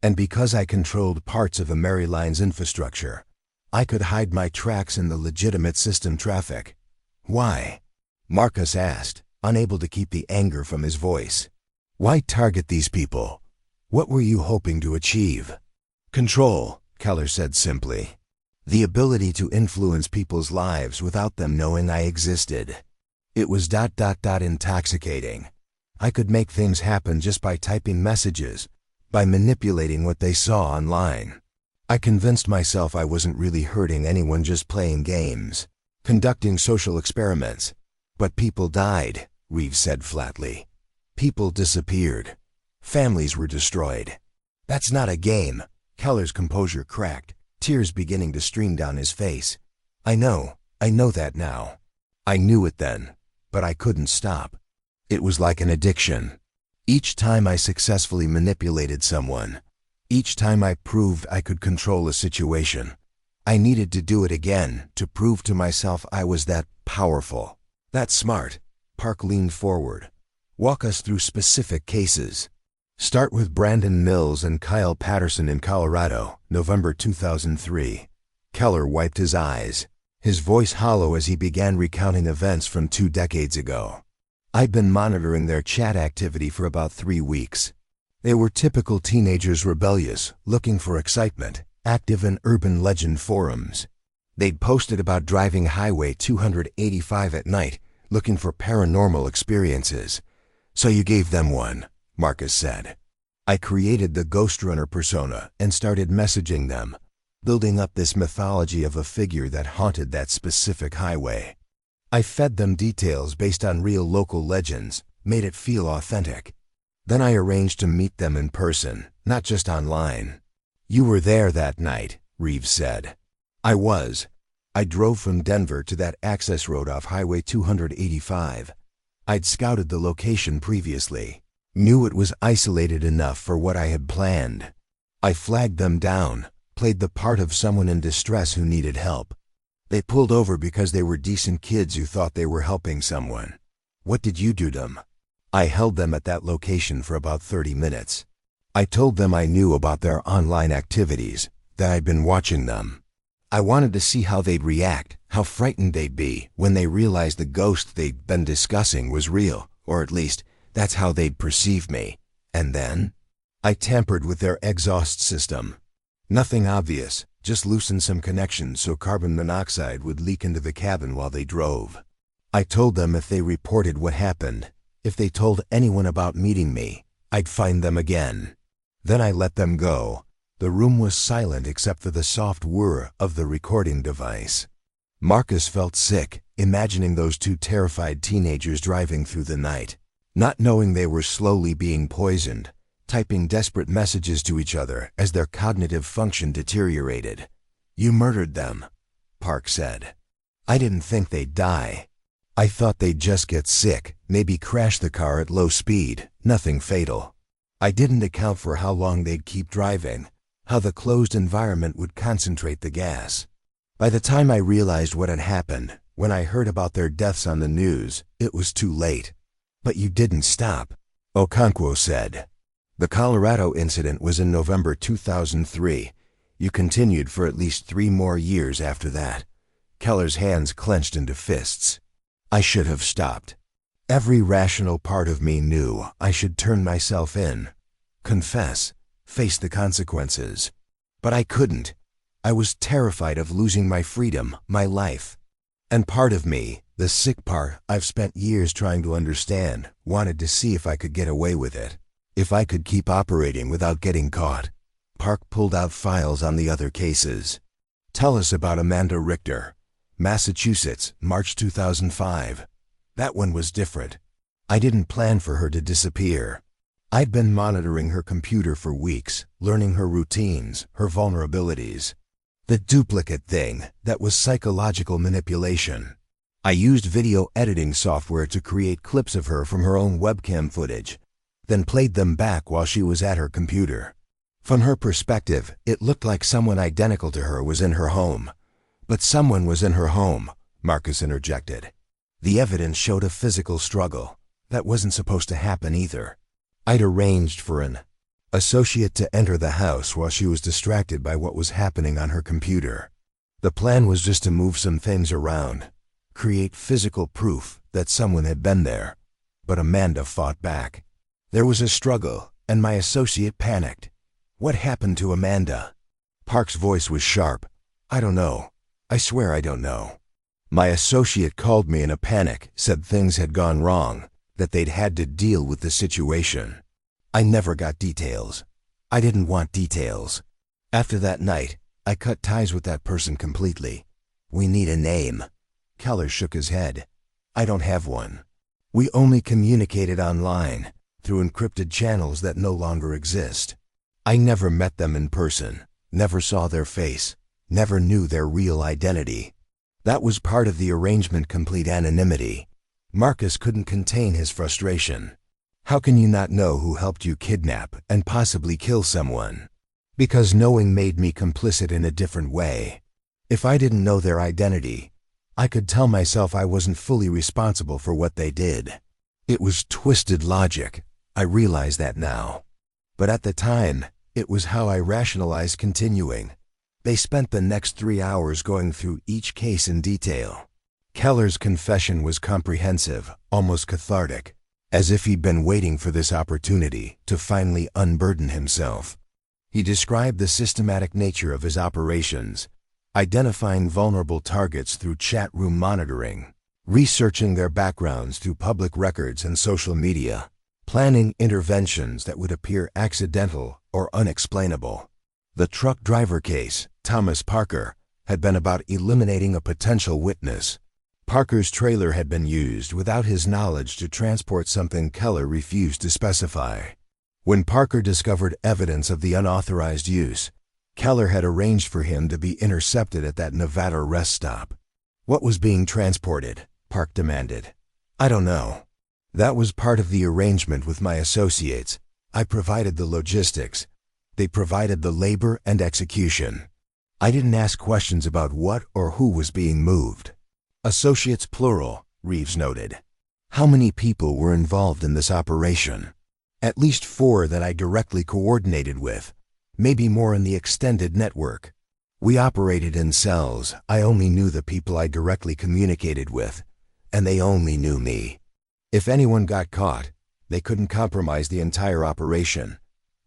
And because I controlled parts of AmeriLine's infrastructure, I could hide my tracks in the legitimate system traffic. Why? Marcus asked, unable to keep the anger from his voice. Why target these people? What were you hoping to achieve? Control, Keller said simply. The ability to influence people's lives without them knowing I existed. It was intoxicating. I could make things happen just by typing messages, by manipulating what they saw online. I convinced myself I wasn't really hurting anyone, just playing games, conducting social experiments. But people died, Reeves said flatly. People disappeared. Families were destroyed. That's not a game. Keller's composure cracked, tears beginning to stream down his face. I know that now. I knew it then, but I couldn't stop. It was like an addiction. Each time I successfully manipulated someone, each time I proved I could control a situation, I needed to do it again to prove to myself I was that powerful, that smart. Park leaned forward. Walk us through specific cases. Start with Brandon Mills and Kyle Patterson in Colorado, November 2003. Keller wiped his eyes, his voice hollow as he began recounting events from 2 decades ago. I'd been monitoring their chat activity for about 3 weeks. They were typical teenagers, rebellious, looking for excitement, active in urban legend forums. They'd posted about driving Highway 285 at night, looking for paranormal experiences. So you gave them one, Marcus said. I created the Ghost Runner persona and started messaging them, building up this mythology of a figure that haunted that specific highway. I fed them details based on real local legends, made it feel authentic. Then I arranged to meet them in person, not just online. You were there that night, Reeves said. I was. I drove from Denver to that access road off Highway 285. I'd scouted the location previously, knew it was isolated enough for what I had planned. I flagged them down, played the part of someone in distress who needed help. They pulled over because they were decent kids who thought they were helping someone. What did you do to them? I held them at that location for about 30 minutes. I told them I knew about their online activities, that I'd been watching them. I wanted to see how they'd react, how frightened they'd be when they realized the ghost they'd been discussing was real, or at least that's how they'd perceive me. And then I tampered with their exhaust system. Nothing obvious, just loosened some connections so carbon monoxide would leak into the cabin while they drove. I told them if they reported what happened, if they told anyone about meeting me, I'd find them again. Then I let them go. The room was silent except for the soft whir of the recording device. Marcus felt sick, imagining those 2 terrified teenagers driving through the night, not knowing they were slowly being poisoned, typing desperate messages to each other as their cognitive function deteriorated. You murdered them, Park said. I didn't think they'd die. I thought they'd just get sick, maybe crash the car at low speed, nothing fatal. I didn't account for how long they'd keep driving, how the closed environment would concentrate the gas. By the time I realized what had happened, when I heard about their deaths on the news, it was too late. But you didn't stop, Okonkwo said. The Colorado incident was in November 2003. You continued for at least 3 more years after that. Keller's hands clenched into fists. I should have stopped. Every rational part of me knew I should turn myself in, confess, face the consequences. But I couldn't. I was terrified of losing my freedom, my life. And part of me, the sick part I've spent years trying to understand, wanted to see if I could get away with it, if I could keep operating without getting caught. Park pulled out files on the other cases. Tell us about Amanda Richter, Massachusetts, March 2005. That one was different. I didn't plan for her to disappear. I'd been monitoring her computer for weeks, learning her routines, her vulnerabilities. The duplicate thing, that was psychological manipulation. I used video editing software to create clips of her from her own webcam footage, then played them back while she was at her computer. From her perspective, it looked like someone identical to her was in her home. But someone was in her home, Marcus interjected. The evidence showed a physical struggle. That wasn't supposed to happen either. I'd arranged for an associate to enter the house while she was distracted by what was happening on her computer. The plan was just to move some things around, create physical proof that someone had been there. But Amanda fought back. There was a struggle, and my associate panicked. What happened to Amanda? Park's voice was sharp. I don't know. I swear I don't know. My associate called me in a panic, said things had gone wrong, that they'd had to deal with the situation. I never got details. I didn't want details. After that night, I cut ties with that person completely. We need a name. Keller shook his head. I don't have one. We only communicated online, through encrypted channels that no longer exist. I never met them in person, never saw their face, never knew their real identity. That was part of the arrangement, complete anonymity. Marcus couldn't contain his frustration. How can you not know who helped you kidnap and possibly kill someone? Because knowing made me complicit in a different way. If I didn't know their identity, I could tell myself I wasn't fully responsible for what they did. It was twisted logic. I realize that now. But at the time, it was how I rationalized continuing. They spent the next 3 hours going through each case in detail. Keller's confession was comprehensive, almost cathartic, as if he'd been waiting for this opportunity to finally unburden himself. He described the systematic nature of his operations, identifying vulnerable targets through chat room monitoring, researching their backgrounds through public records and social media, planning interventions that would appear accidental or unexplainable. The truck driver case, Thomas Parker, had been about eliminating a potential witness. Parker's trailer had been used without his knowledge to transport something Keller refused to specify. When Parker discovered evidence of the unauthorized use, Keller had arranged for him to be intercepted at that Nevada rest stop. What was being transported? Park demanded. I don't know. That was part of the arrangement with my associates. I provided the logistics. They provided the labor and execution. I didn't ask questions about what or who was being moved. Associates plural, Reeves noted. How many people were involved in this operation? At least 4 that I directly coordinated with, maybe more in the extended network. We operated in cells. I only knew the people I directly communicated with, and they only knew me. If anyone got caught, they couldn't compromise the entire operation.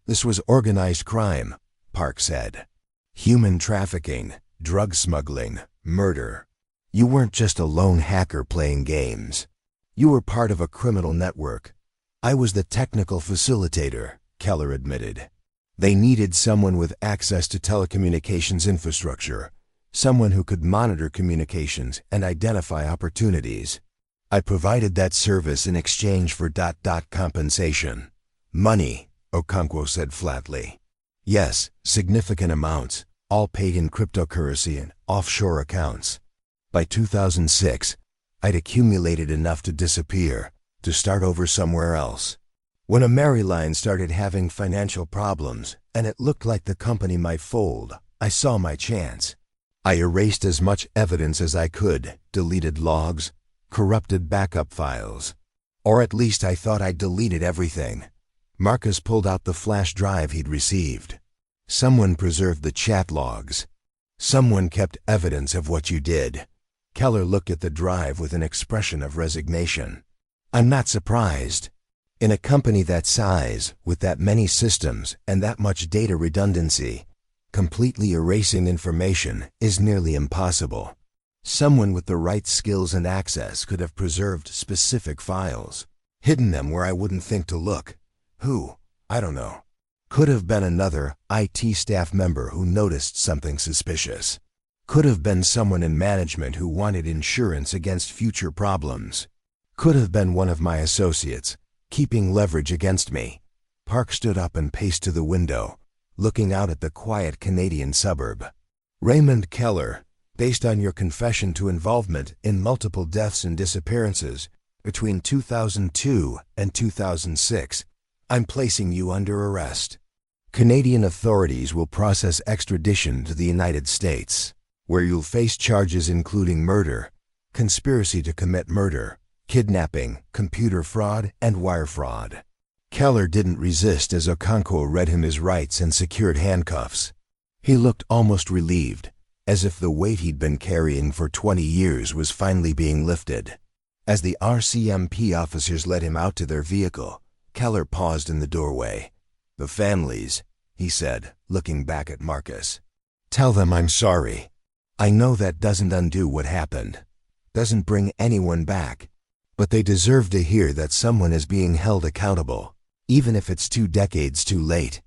This was organized crime, Park said. Human trafficking, drug smuggling, murder. You weren't just a lone hacker playing games. You were part of a criminal network. I was the technical facilitator, Keller admitted. They needed someone with access to telecommunications infrastructure, someone who could monitor communications and identify opportunities. I provided that service in exchange for compensation. Money, Okonkwo said flatly. Yes, significant amounts, all paid in cryptocurrency and offshore accounts. By 2006, I'd accumulated enough to disappear, to start over somewhere else. When Ameriline started having financial problems, and it looked like the company might fold, I saw my chance. I erased as much evidence as I could, deleted logs, corrupted backup files. Or at least I thought I'd deleted everything. Marcus pulled out the flash drive he'd received. Someone preserved the chat logs. Someone kept evidence of what you did. Keller looked at the drive with an expression of resignation. I'm not surprised. In a company that size, with that many systems and that much data redundancy, completely erasing information is nearly impossible. Someone with the right skills and access could have preserved specific files, hidden them where I wouldn't think to look. Who? I don't know. Could have been another IT staff member who noticed something suspicious. Could have been someone in management who wanted insurance against future problems. Could have been one of my associates, keeping leverage against me. Park stood up and paced to the window, looking out at the quiet Canadian suburb. Raymond Keller, based on your confession to involvement in multiple deaths and disappearances between 2002 and 2006, I'm placing you under arrest. Canadian authorities will process extradition to the United States, where you'll face charges including murder, conspiracy to commit murder, kidnapping, computer fraud, and wire fraud. Keller didn't resist as Okonkwo read him his rights and secured handcuffs. He looked almost relieved, as if the weight he'd been carrying for 20 years was finally being lifted. As the RCMP officers led him out to their vehicle, Keller paused in the doorway. "The families," he said, looking back at Marcus. "Tell them I'm sorry. I know that doesn't undo what happened, doesn't bring anyone back, but they deserve to hear that someone is being held accountable, even if it's 2 decades too late."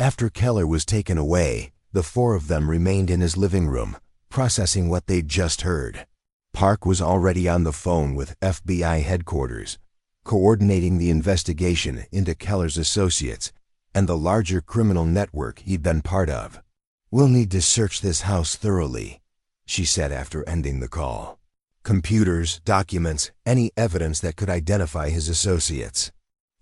After Keller was taken away, the 4 of them remained in his living room, processing what they'd just heard. Park was already on the phone with FBI headquarters, coordinating the investigation into Keller's associates and the larger criminal network he'd been part of. "We'll need to search this house thoroughly," she said after ending the call. "Computers, documents, any evidence that could identify his associates.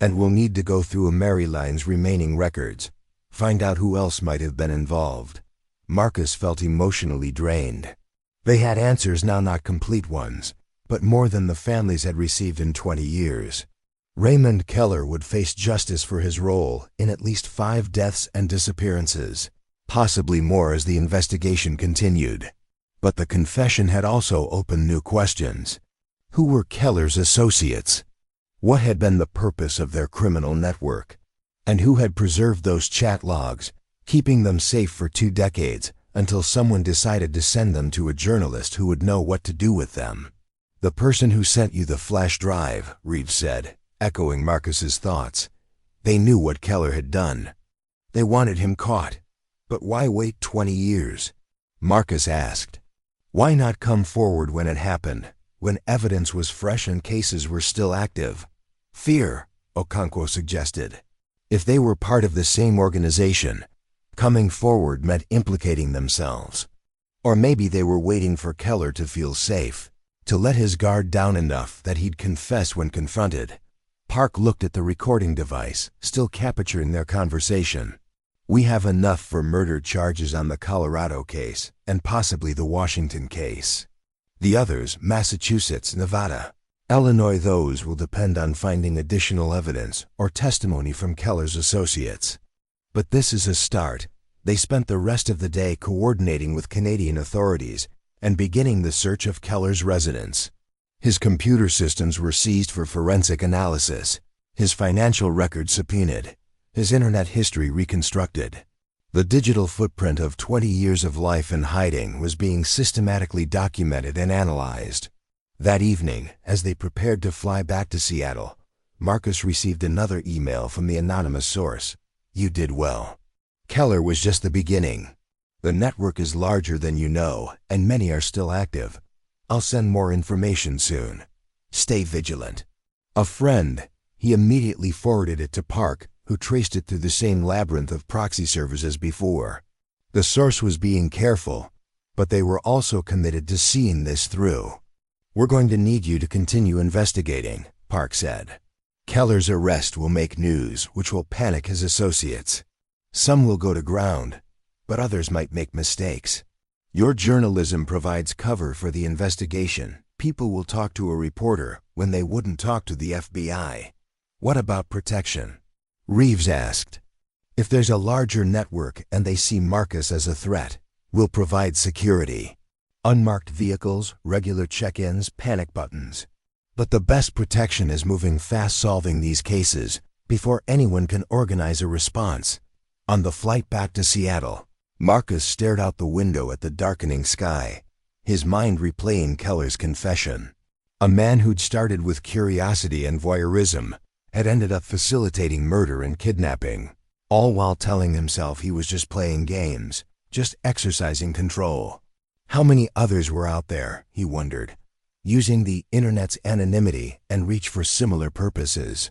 And we'll need to go through Maryline's remaining records, find out who else might have been involved." Marcus felt emotionally drained. They had answers now, not complete ones, but more than the families had received in 20 years. Raymond Keller would face justice for his role in at least 5 deaths and disappearances, possibly more as the investigation continued. But the confession had also opened new questions. Who were Keller's associates? What had been the purpose of their criminal network? And who had preserved those chat logs, keeping them safe for 2 decades until someone decided to send them to a journalist who would know what to do with them? "The person who sent you the flash drive," Reeves said, echoing Marcus's thoughts. "They knew what Keller had done. They wanted him caught. But why wait 20 years? Marcus asked. "Why not come forward when it happened, when evidence was fresh and cases were still active?" "Fear," Okonkwo suggested. If they were part of the same organization, coming forward meant implicating themselves. Or maybe they were waiting for Keller to feel safe, to let his guard down enough that he'd confess when confronted. Park looked at the recording device, still capturing their conversation. "We have enough for murder charges on the Colorado case, and possibly the Washington case. The others, Massachusetts, Nevada, Illinois, those will depend on finding additional evidence or testimony from Keller's associates. But this is a start." They spent the rest of the day coordinating with Canadian authorities and beginning the search of Keller's residence. His computer systems were seized for forensic analysis, his financial records subpoenaed, his internet history reconstructed. The digital footprint of 20 years of life in hiding was being systematically documented and analyzed. That evening, as they prepared to fly back to Seattle, Marcus received another email from the anonymous source. "You did well. Keller was just the beginning. The network is larger than you know, and many are still active. I'll send more information soon. Stay vigilant." A friend, he immediately forwarded it to Park, who traced it through the same labyrinth of proxy servers as before. The source was being careful, but they were also committed to seeing this through. "We're going to need you to continue investigating," Park said. "Keller's arrest will make news, which will panic his associates. Some will go to ground, but others might make mistakes. Your journalism provides cover for the investigation. People will talk to a reporter when they wouldn't talk to the FBI. What about protection?" Reeves asked. "If there's a larger network and they see Marcus as a threat, we'll provide security. Unmarked vehicles, regular check-ins, panic buttons. But the best protection is moving fast, solving these cases before anyone can organize a response." On the flight back to Seattle, Marcus stared out the window at the darkening sky, his mind replaying Keller's confession. A man who'd started with curiosity and voyeurism had ended up facilitating murder and kidnapping, all while telling himself he was just playing games, just exercising control. How many others were out there, he wondered, using the internet's anonymity and reach for similar purposes?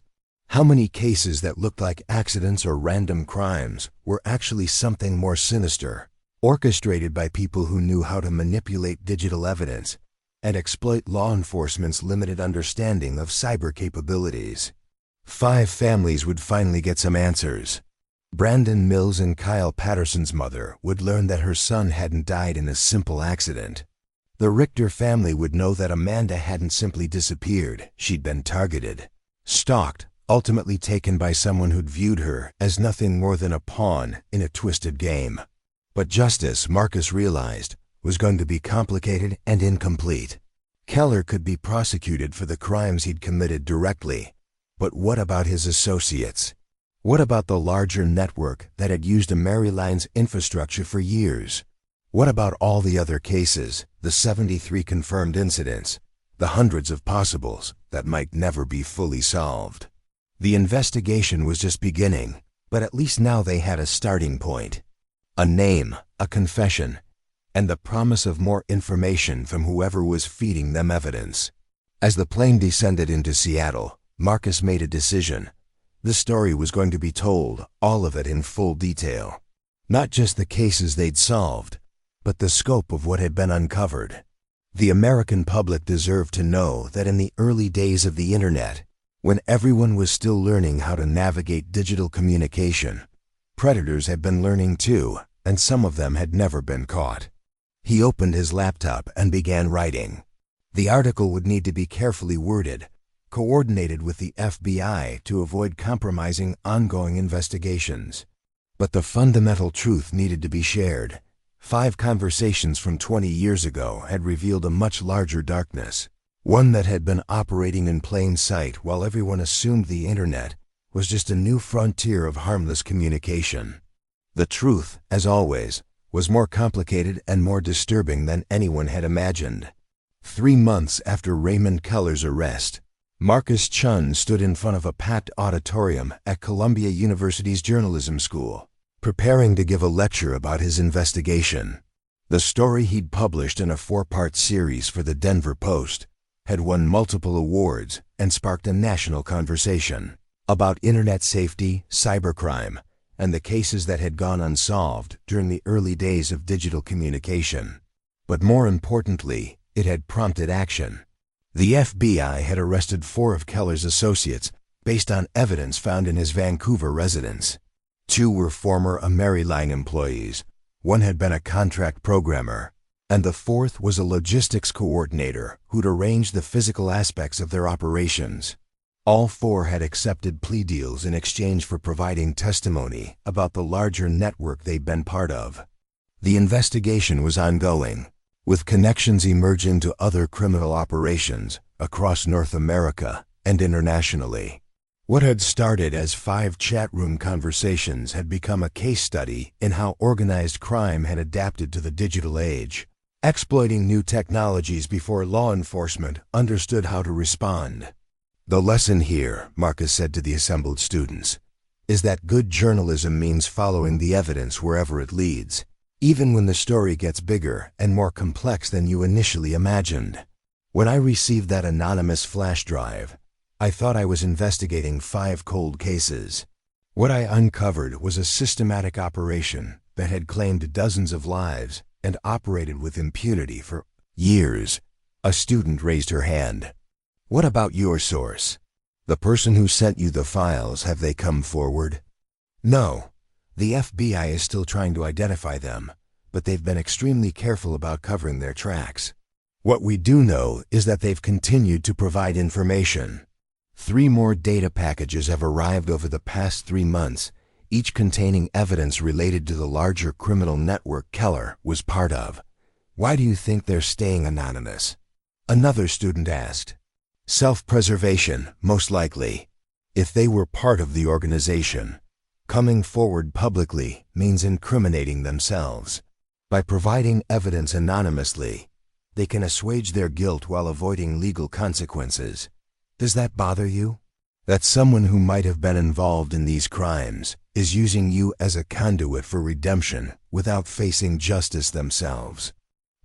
How many cases that looked like accidents or random crimes were actually something more sinister, orchestrated by people who knew how to manipulate digital evidence and exploit law enforcement's limited understanding of cyber capabilities? 5 families would finally get some answers. Brandon Mills and Kyle Patterson's mother would learn that her son hadn't died in a simple accident. The Richter family would know that Amanda hadn't simply disappeared, she'd been targeted, stalked, ultimately taken by someone who'd viewed her as nothing more than a pawn in a twisted game. But justice, Marcus realized, was going to be complicated and incomplete. Keller could be prosecuted for the crimes he'd committed directly, but what about his associates? What about the larger network that had used Ameriline's infrastructure for years? What about all the other cases, the 73 confirmed incidents, the hundreds of possibles that might never be fully solved? The investigation was just beginning, but at least now they had a starting point. A name, a confession, and the promise of more information from whoever was feeding them evidence. As the plane descended into Seattle, Marcus made a decision. The story was going to be told, all of it in full detail. Not just the cases they'd solved, but the scope of what had been uncovered. The American public deserved to know that in the early days of the internet, when everyone was still learning how to navigate digital communication, predators had been learning too, and some of them had never been caught. He opened his laptop and began writing. The article would need to be carefully worded, coordinated with the FBI to avoid compromising ongoing investigations. But the fundamental truth needed to be shared. 5 conversations from 20 years ago had revealed a much larger darkness, one that had been operating in plain sight while everyone assumed the internet was just a new frontier of harmless communication. The truth, as always, was more complicated and more disturbing than anyone had imagined. 3 months after Raymond Keller's arrest, Marcus Chun stood in front of a packed auditorium at Columbia University's journalism school, preparing to give a lecture about his investigation. The story he'd published in a 4-part series for the Denver Post had won multiple awards and sparked a national conversation about internet safety, cybercrime, and the cases that had gone unsolved during the early days of digital communication. But more importantly, it had prompted action. The FBI had arrested 4 of Keller's associates based on evidence found in his Vancouver residence. 2 were former Ameriline employees, 1 had been a contract programmer, and the 4th was a logistics coordinator who'd arranged the physical aspects of their operations. All 4 had accepted plea deals in exchange for providing testimony about the larger network they'd been part of. The investigation was ongoing, with connections emerging to other criminal operations across North America and internationally. What had started as 5 chat room conversations had become a case study in how organized crime had adapted to the digital age, exploiting new technologies before law enforcement understood how to respond. The lesson here, Marcus said to the assembled students, is that good journalism means following the evidence wherever it leads, even when the story gets bigger and more complex than you initially imagined. When I received that anonymous flash drive, I thought I was investigating 5 cold cases. What I uncovered was a systematic operation that had claimed dozens of lives and operated with impunity for years. A student raised her hand. What about your source? The person who sent you the files, have they come forward? No. The FBI is still trying to identify them, but they've been extremely careful about covering their tracks. What we do know is that they've continued to provide information. 3 more data packages have arrived over the past 3 months, each containing evidence related to the larger criminal network Keller was part of. Why do you think they're staying anonymous? Another student asked. Self-preservation, most likely. If they were part of the organization, coming forward publicly means incriminating themselves. By providing evidence anonymously, they can assuage their guilt while avoiding legal consequences. Does that bother you? That someone who might have been involved in these crimes is using you as a conduit for redemption without facing justice themselves?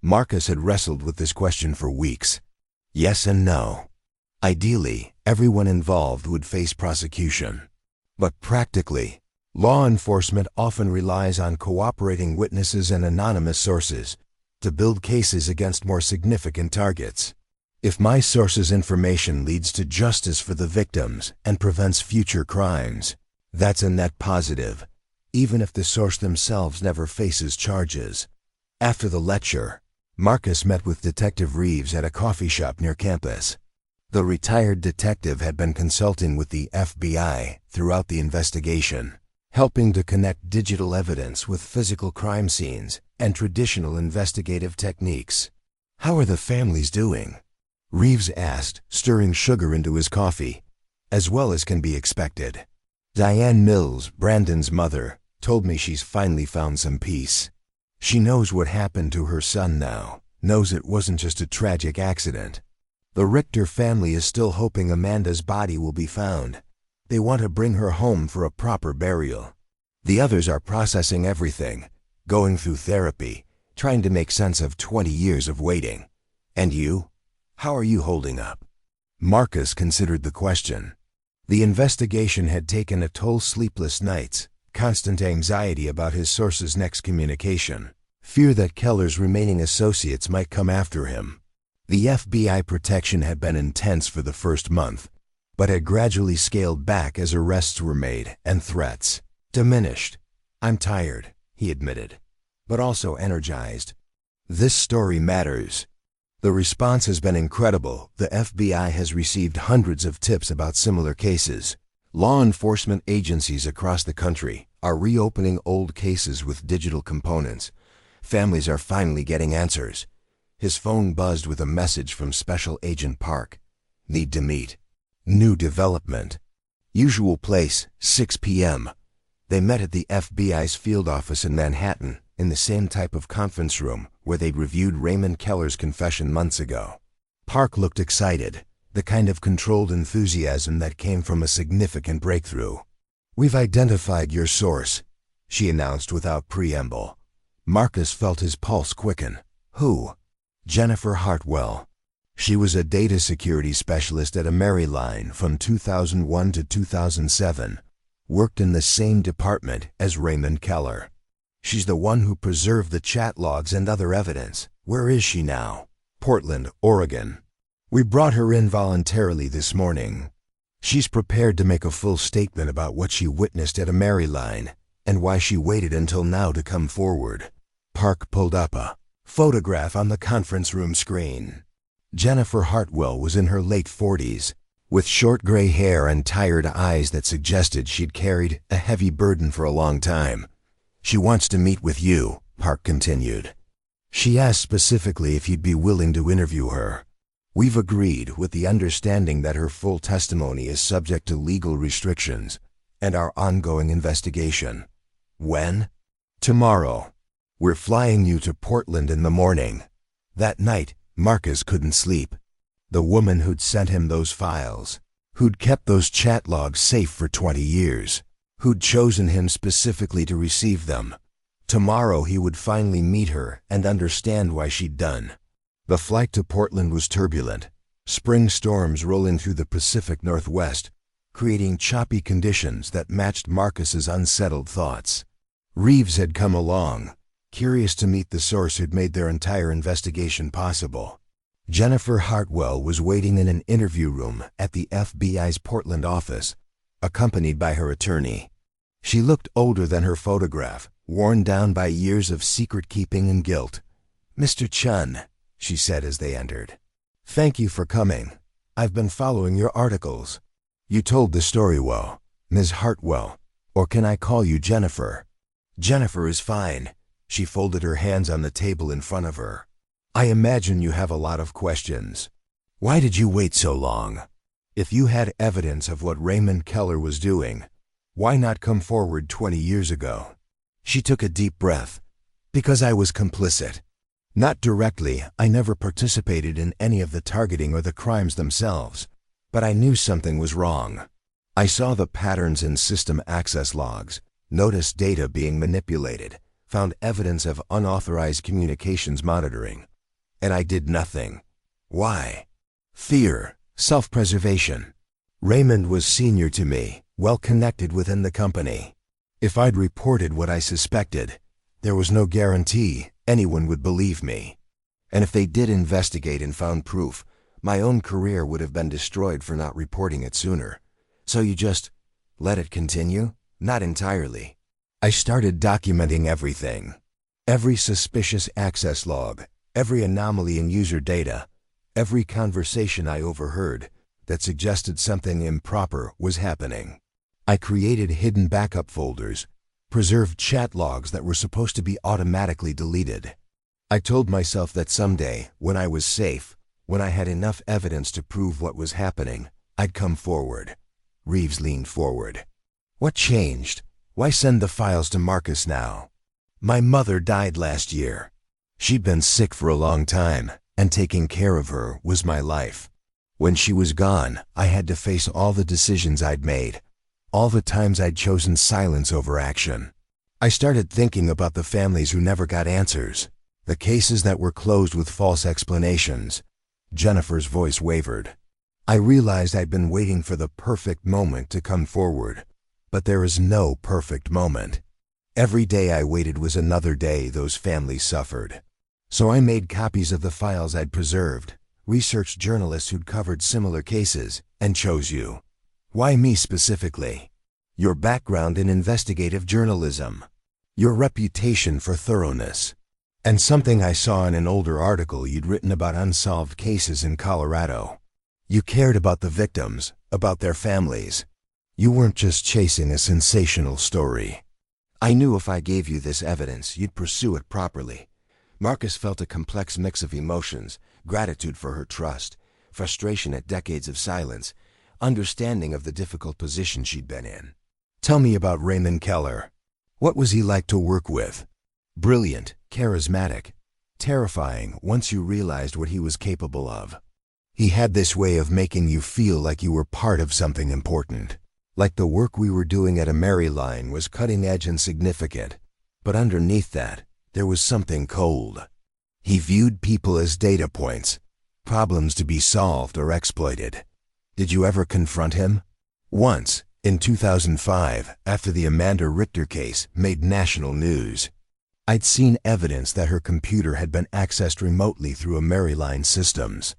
Marcus had wrestled with this question for weeks. Yes and no. Ideally, everyone involved would face prosecution. But practically, law enforcement often relies on cooperating witnesses and anonymous sources to build cases against more significant targets. If my source's information leads to justice for the victims and prevents future crimes, that's a net positive. even if the source themselves never faces charges. After the lecture, Marcus met with Detective Reeves at a coffee shop near campus. The retired detective had been consulting with the FBI throughout the investigation, helping to connect digital evidence with physical crime scenes and traditional investigative techniques. "How are the families doing?" Reeves asked, stirring sugar into his coffee. "As well as can be expected. Diane Mills, Brandon's mother, told me she's finally found some peace. She knows what happened to her son now, knows it wasn't just a tragic accident. The Richter family is still hoping Amanda's body will be found. They want to bring her home for a proper burial. The others are processing everything, going through therapy, trying to make sense of 20 years of waiting. And you? How are you holding up?" Marcus considered the question. The investigation had taken a toll: sleepless nights, constant anxiety about his source's next communication, fear that Keller's remaining associates might come after him. The FBI protection had been intense for the first month, but had gradually scaled back as arrests were made and threats diminished. "I'm tired," he admitted, "but also energized. This story matters." The response has been incredible. The FBI has received hundreds of tips about similar cases. Law enforcement agencies across the country are reopening old cases with digital components. Families are finally getting answers. His phone buzzed with a message from Special Agent Park. "Need to meet. New development. Usual place, 6 p.m. They met at the FBI's field office in Manhattan, in the same type of conference room where they'd reviewed Raymond Keller's confession months ago. Park looked excited, the kind of controlled enthusiasm that came from a significant breakthrough. "We've identified your source," she announced without preamble. Marcus felt his pulse quicken. "Who?" "Jennifer Hartwell. She was a data security specialist at Ameriline from 2001 to 2007. Worked in the same department as Raymond Keller. She's the one who preserved the chat logs and other evidence. Where is she now?" "Portland, Oregon. We brought her in voluntarily this morning. She's prepared to make a full statement about what she witnessed at Ameriline and why she waited until now to come forward." Park pulled up a photograph on the conference room screen. Jennifer Hartwell was in her late 40s, with short gray hair and tired eyes that suggested she'd carried a heavy burden for a long time. "She wants to meet with you," Park continued. "She asked specifically if you'd be willing to interview her. We've agreed, with the understanding that her full testimony is subject to legal restrictions and our ongoing investigation." "When?" "Tomorrow. We're flying you to Portland in the morning." That night, Marcus couldn't sleep. The woman who'd sent him those files, who'd kept those chat logs safe for 20 years, who'd chosen him specifically to receive them. Tomorrow he would finally meet her and understand why she'd done. The flight to Portland was turbulent. Spring storms rolling through the Pacific Northwest, creating choppy conditions that matched Marcus's unsettled thoughts. Reeves had come along, curious to meet the source who'd made their entire investigation possible. Jennifer Hartwell was waiting in an interview room at the FBI's Portland office, accompanied by her attorney. She looked older than her photograph, worn down by years of secret-keeping and guilt. "Mr. Chun," she said as they entered. "Thank you for coming. I've been following your articles. You told the story well, Ms. Hartwell, or can I call you Jennifer?" "Jennifer is fine." She folded her hands on the table in front of her. "I imagine you have a lot of questions. Why did you wait so long? If you had evidence of what Raymond Keller was doing, why not come forward 20 years ago?" She took a deep breath. "Because I was complicit. Not directly, I never participated in any of the targeting or the crimes themselves, but I knew something was wrong. I saw the patterns in system access logs, noticed data being manipulated, found evidence of unauthorized communications monitoring, and I did nothing. Why? Fear, self-preservation. Raymond was senior to me, well-connected within the company. If I'd reported what I suspected, there was no guarantee anyone would believe me. And if they did investigate and found proof, my own career would have been destroyed for not reporting it sooner. So you just let it continue? Not entirely. I started documenting everything. Every suspicious access log, every anomaly in user data, every conversation I overheard that suggested something improper was happening. I created hidden backup folders, preserved chat logs that were supposed to be automatically deleted. I told myself that someday, when I was safe, when I had enough evidence to prove what was happening, I'd come forward. Reeves leaned forward. What changed? Why send the files to Marcus now? My mother died last year. She'd been sick for a long time, and taking care of her was my life. When she was gone, I had to face all the decisions I'd made, all the times I'd chosen silence over action. I started thinking about the families who never got answers, the cases that were closed with false explanations. Jennifer's voice wavered. I realized I'd been waiting for the perfect moment to come forward, but there is no perfect moment. Every day I waited was another day those families suffered. So I made copies of the files I'd preserved, researched journalists who'd covered similar cases, and chose you. Why me specifically? Your background in investigative journalism, your reputation for thoroughness, and something I saw in an older article you'd written about unsolved cases in Colorado. You cared about the victims, about their families. You weren't just chasing a sensational story. I knew if I gave you this evidence, you'd pursue it properly. Marcus felt a complex mix of emotions, gratitude for her trust, frustration at decades of silence, understanding of the difficult position she'd been in. Tell me about Raymond Keller. What was he like to work with? Brilliant, charismatic, terrifying once you realized what he was capable of. He had this way of making you feel like you were part of something important. Like the work we were doing at Ameriline was cutting edge and significant, but underneath that, there was something cold. He viewed people as data points, problems to be solved or exploited. Did you ever confront him? Once, in 2005, after the Amanda Richter case made national news. I'd seen evidence that her computer had been accessed remotely through Ameriline systems.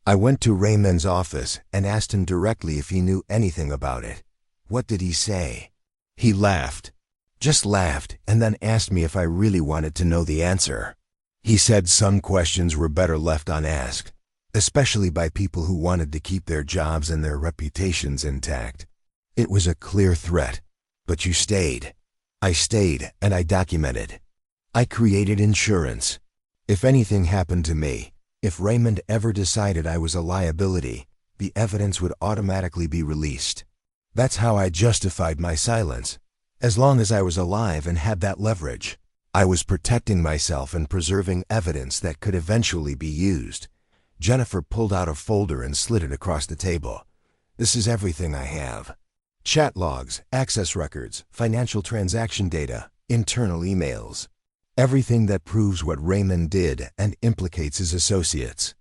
I went to Raymond's office and asked him directly if he knew anything about it. What did he say? He laughed. Just laughed, and then asked me if I really wanted to know the answer. He said some questions were better left unasked, especially by people who wanted to keep their jobs and their reputations intact. It was a clear threat, but you stayed. I stayed, and I documented. I created insurance. If anything happened to me, if Raymond ever decided I was a liability, the evidence would automatically be released. That's how I justified my silence. As long as I was alive and had that leverage, I was protecting myself and preserving evidence that could eventually be used. Jennifer pulled out a folder and slid it across the table. This is everything I have. Chat logs, access records, financial transaction data, internal emails. Everything that proves what Raymond did and implicates his associates.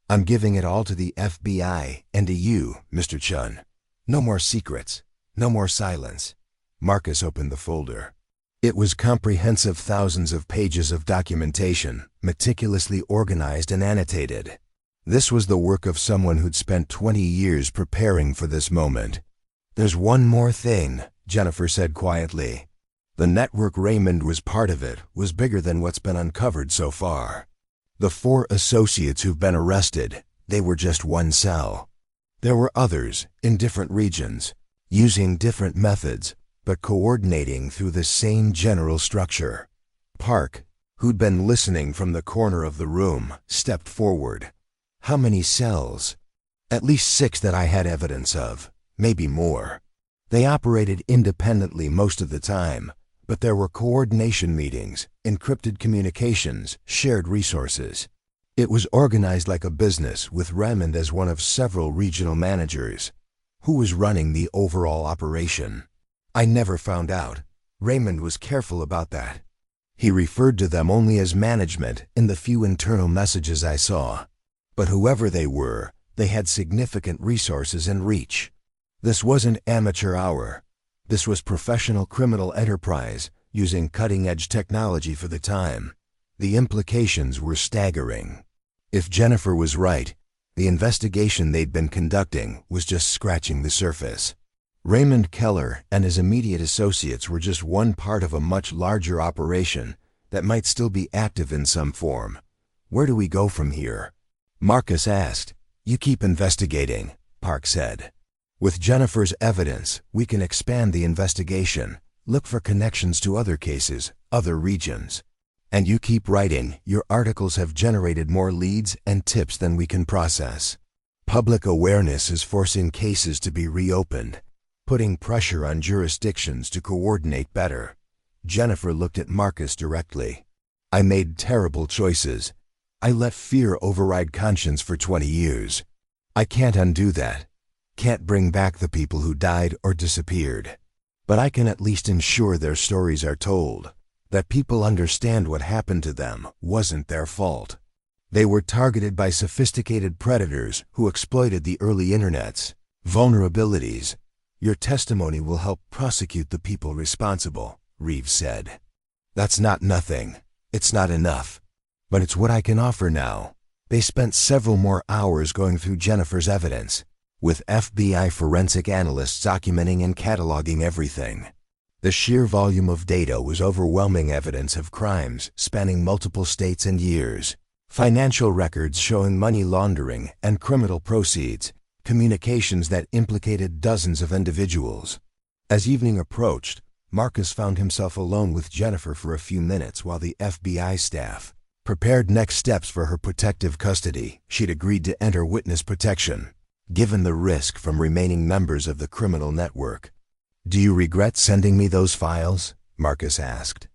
I'm giving it all to the FBI and to you, Mr. Chun. No more secrets. No more silence. Marcus opened the folder. It was comprehensive, thousands of pages of documentation, meticulously organized and annotated. This was the work of someone who'd spent 20 years preparing for this moment. There's one more thing, Jennifer said quietly. The network Raymond was part of it was bigger than what's been uncovered so far. The 4 associates who've been arrested, they were just one cell. There were others, in different regions, using different methods, but coordinating through the same general structure. Park, who'd been listening from the corner of the room, stepped forward. How many cells? At least 6 that I had evidence of, maybe more. They operated independently most of the time, but there were coordination meetings, encrypted communications, shared resources. It was organized like a business with Raymond as one of several regional managers. Who was running the overall operation? I never found out. Raymond was careful about that. He referred to them only as management in the few internal messages I saw. But whoever they were, they had significant resources and reach. This wasn't amateur hour. This was professional criminal enterprise using cutting-edge technology for the time. The implications were staggering. If Jennifer was right, the investigation they'd been conducting was just scratching the surface. Raymond Keller and his immediate associates were just one part of a much larger operation that might still be active in some form. Where do we go from here? Marcus asked. You keep investigating, Park said. With Jennifer's evidence, we can expand the investigation, look for connections to other cases, other regions. And you keep writing. Your articles have generated more leads and tips than we can process. Public awareness is forcing cases to be reopened, putting pressure on jurisdictions to coordinate better. Jennifer looked at Marcus directly. I made terrible choices. I let fear override conscience for 20 years. I can't undo that. Can't bring back the people who died or disappeared. But I can at least ensure their stories are told, that people understand what happened to them wasn't their fault. They were targeted by sophisticated predators who exploited the early internet's vulnerabilities. Your testimony will help prosecute the people responsible, Reeves said. That's not nothing. It's not enough. But it's what I can offer now. They spent several more hours going through Jennifer's evidence, with FBI forensic analysts documenting and cataloging everything. The sheer volume of data was overwhelming evidence of crimes spanning multiple states and years. Financial records showing money laundering and criminal proceeds, communications that implicated dozens of individuals. As evening approached, Marcus found himself alone with Jennifer for a few minutes while the FBI staff prepared next steps for her protective custody. She'd agreed to enter witness protection, given the risk from remaining members of the criminal network. Do you regret sending me those files? Marcus asked.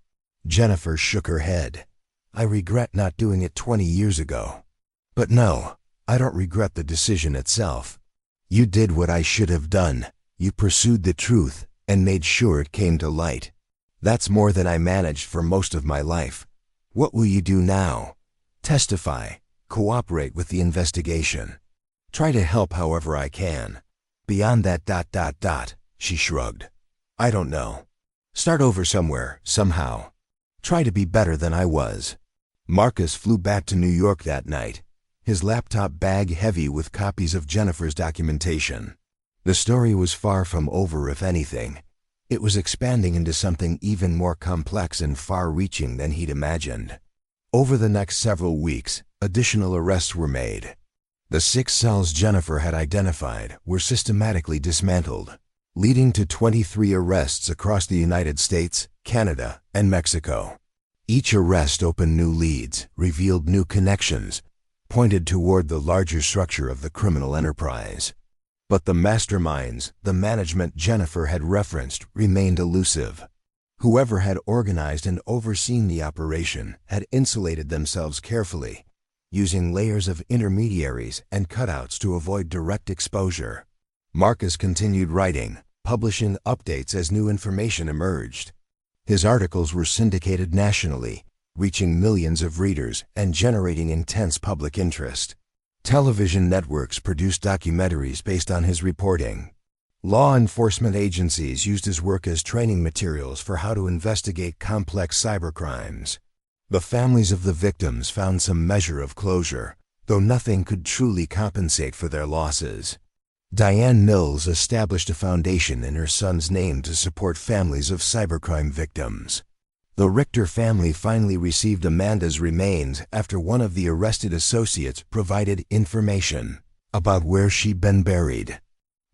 Jennifer shook her head. I regret not doing it 20 years ago. But no, I don't regret the decision itself. You did what I should have done. You pursued the truth and made sure it came to light. That's more than I managed for most of my life. What will you do now? Testify, cooperate with the investigation. Try to help however I can. Beyond that ... She shrugged. I don't know. Start over somewhere, somehow. Try to be better than I was. Marcus flew back to New York that night, his laptop bag heavy with copies of Jennifer's documentation. The story was far from over, if anything. It was expanding into something even more complex and far-reaching than he'd imagined. Over the next several weeks, additional arrests were made. The 6 cells Jennifer had identified were systematically dismantled, leading to 23 arrests across the United States, Canada, and Mexico. Each arrest opened new leads, revealed new connections, pointed toward the larger structure of the criminal enterprise. But the masterminds, the management Jennifer had referenced, remained elusive. Whoever had organized and overseen the operation had insulated themselves carefully, using layers of intermediaries and cutouts to avoid direct exposure. Marcus continued writing, publishing updates as new information emerged. His articles were syndicated nationally, reaching millions of readers and generating intense public interest. Television networks produced documentaries based on his reporting. Law enforcement agencies used his work as training materials for how to investigate complex cybercrimes. The families of the victims found some measure of closure, though nothing could truly compensate for their losses. Diane Mills established a foundation in her son's name to support families of cybercrime victims. The Richter family finally received Amanda's remains after one of the arrested associates provided information about where she'd been buried.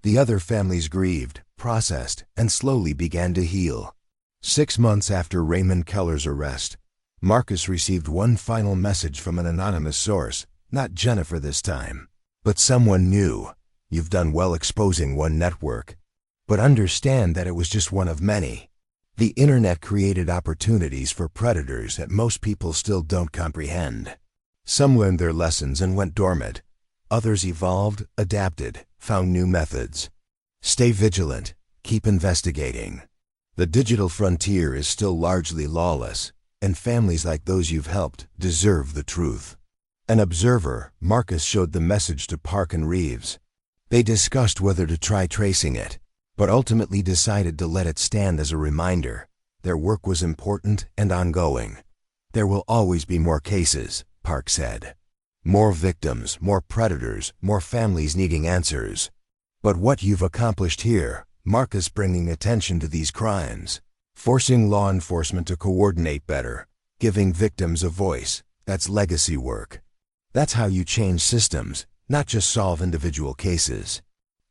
The other families grieved, processed, and slowly began to heal. 6 months after Raymond Keller's arrest, Marcus received one final message from an anonymous source, not Jennifer this time, but someone new. You've done well exposing one network, but understand that it was just one of many. The internet created opportunities for predators that most people still don't comprehend. Some learned their lessons and went dormant. Others evolved, adapted, found new methods. Stay vigilant, keep investigating. The digital frontier is still largely lawless, and families like those you've helped deserve the truth. An observer, Marcus showed the message to Park and Reeves. They discussed whether to try tracing it, but ultimately decided to let it stand as a reminder. Their work was important and ongoing. There will always be more cases, Park said. More victims, more predators, more families needing answers. But what you've accomplished here, Marcus bringing attention to these crimes, forcing law enforcement to coordinate better, giving victims a voice. That's legacy work. That's how you change systems, not just solve individual cases.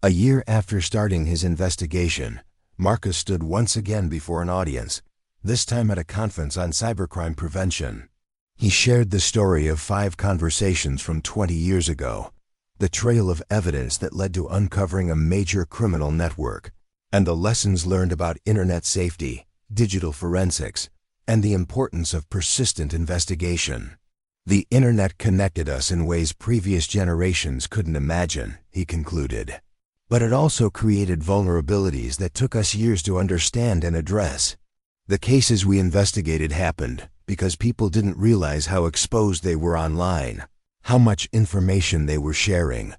A year after starting his investigation, Marcus stood once again before an audience, this time at a conference on cybercrime prevention. He shared the story of 5 conversations from 20 years ago, the trail of evidence that led to uncovering a major criminal network, and the lessons learned about internet safety, digital forensics, and the importance of persistent investigation. The internet connected us in ways previous generations couldn't imagine, he concluded. But it also created vulnerabilities that took us years to understand and address. The cases we investigated happened because people didn't realize how exposed they were online, how much information they were sharing,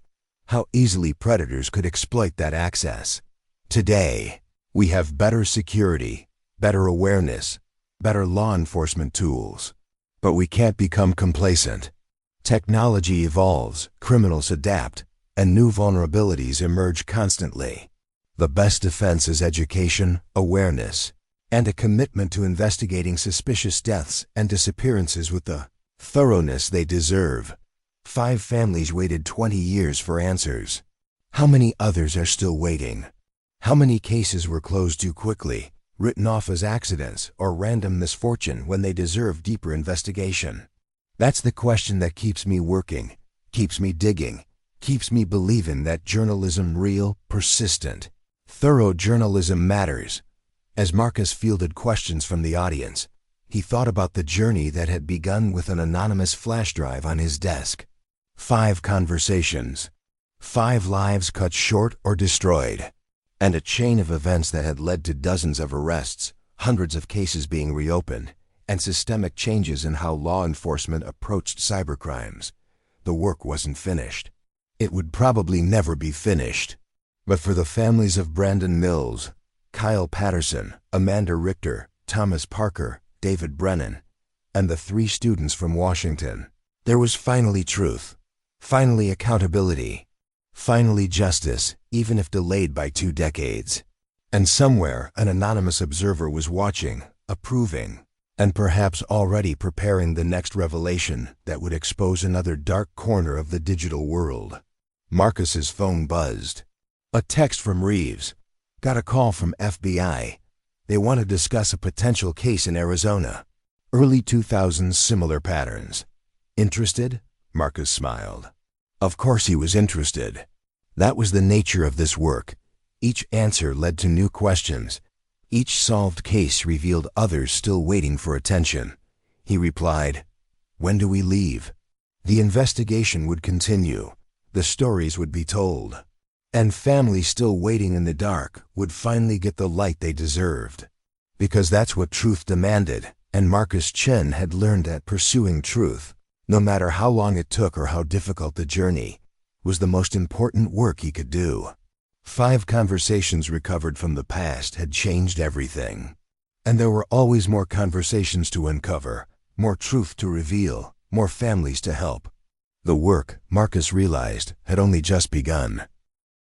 how easily predators could exploit that access. Today, we have better security, better awareness, better law enforcement tools. But we can't become complacent. Technology evolves, criminals adapt, and new vulnerabilities emerge constantly. The best defense is education, awareness, and a commitment to investigating suspicious deaths and disappearances with the thoroughness they deserve. 5 families waited 20 years for answers. How many others are still waiting? How many cases were closed too quickly, written off as accidents or random misfortune when they deserve deeper investigation? That's the question that keeps me working, keeps me digging, keeps me believing that journalism, real, persistent, thorough journalism matters. As Marcus fielded questions from the audience, he thought about the journey that had begun with an anonymous flash drive on his desk. 5 conversations, 5 lives cut short or destroyed, and a chain of events that had led to dozens of arrests, hundreds of cases being reopened, and systemic changes in how law enforcement approached cybercrimes. The work wasn't finished. It would probably never be finished. But for the families of Brandon Mills, Kyle Patterson, Amanda Richter, Thomas Parker, David Brennan, and the 3 students from Washington, there was finally truth, finally accountability, finally justice, even if delayed by 2 decades. And somewhere, an anonymous observer was watching, approving, and perhaps already preparing the next revelation that would expose another dark corner of the digital world. Marcus's phone buzzed. A text from Reeves. Got a call from FBI. They want to discuss a potential case in Arizona. Early 2000s similar patterns. Interested? Marcus smiled. Of course he was interested. That was the nature of this work. Each answer led to new questions. Each solved case revealed others still waiting for attention. He replied, "When do we leave?" The investigation would continue. The stories would be told. And families still waiting in the dark would finally get the light they deserved. Because that's what truth demanded, and Marcus Chen had learned that pursuing truth, no matter how long it took or how difficult the journey, was the most important work he could do. 5 conversations recovered from the past had changed everything. And there were always more conversations to uncover, more truth to reveal, more families to help. The work, Marcus realized, had only just begun.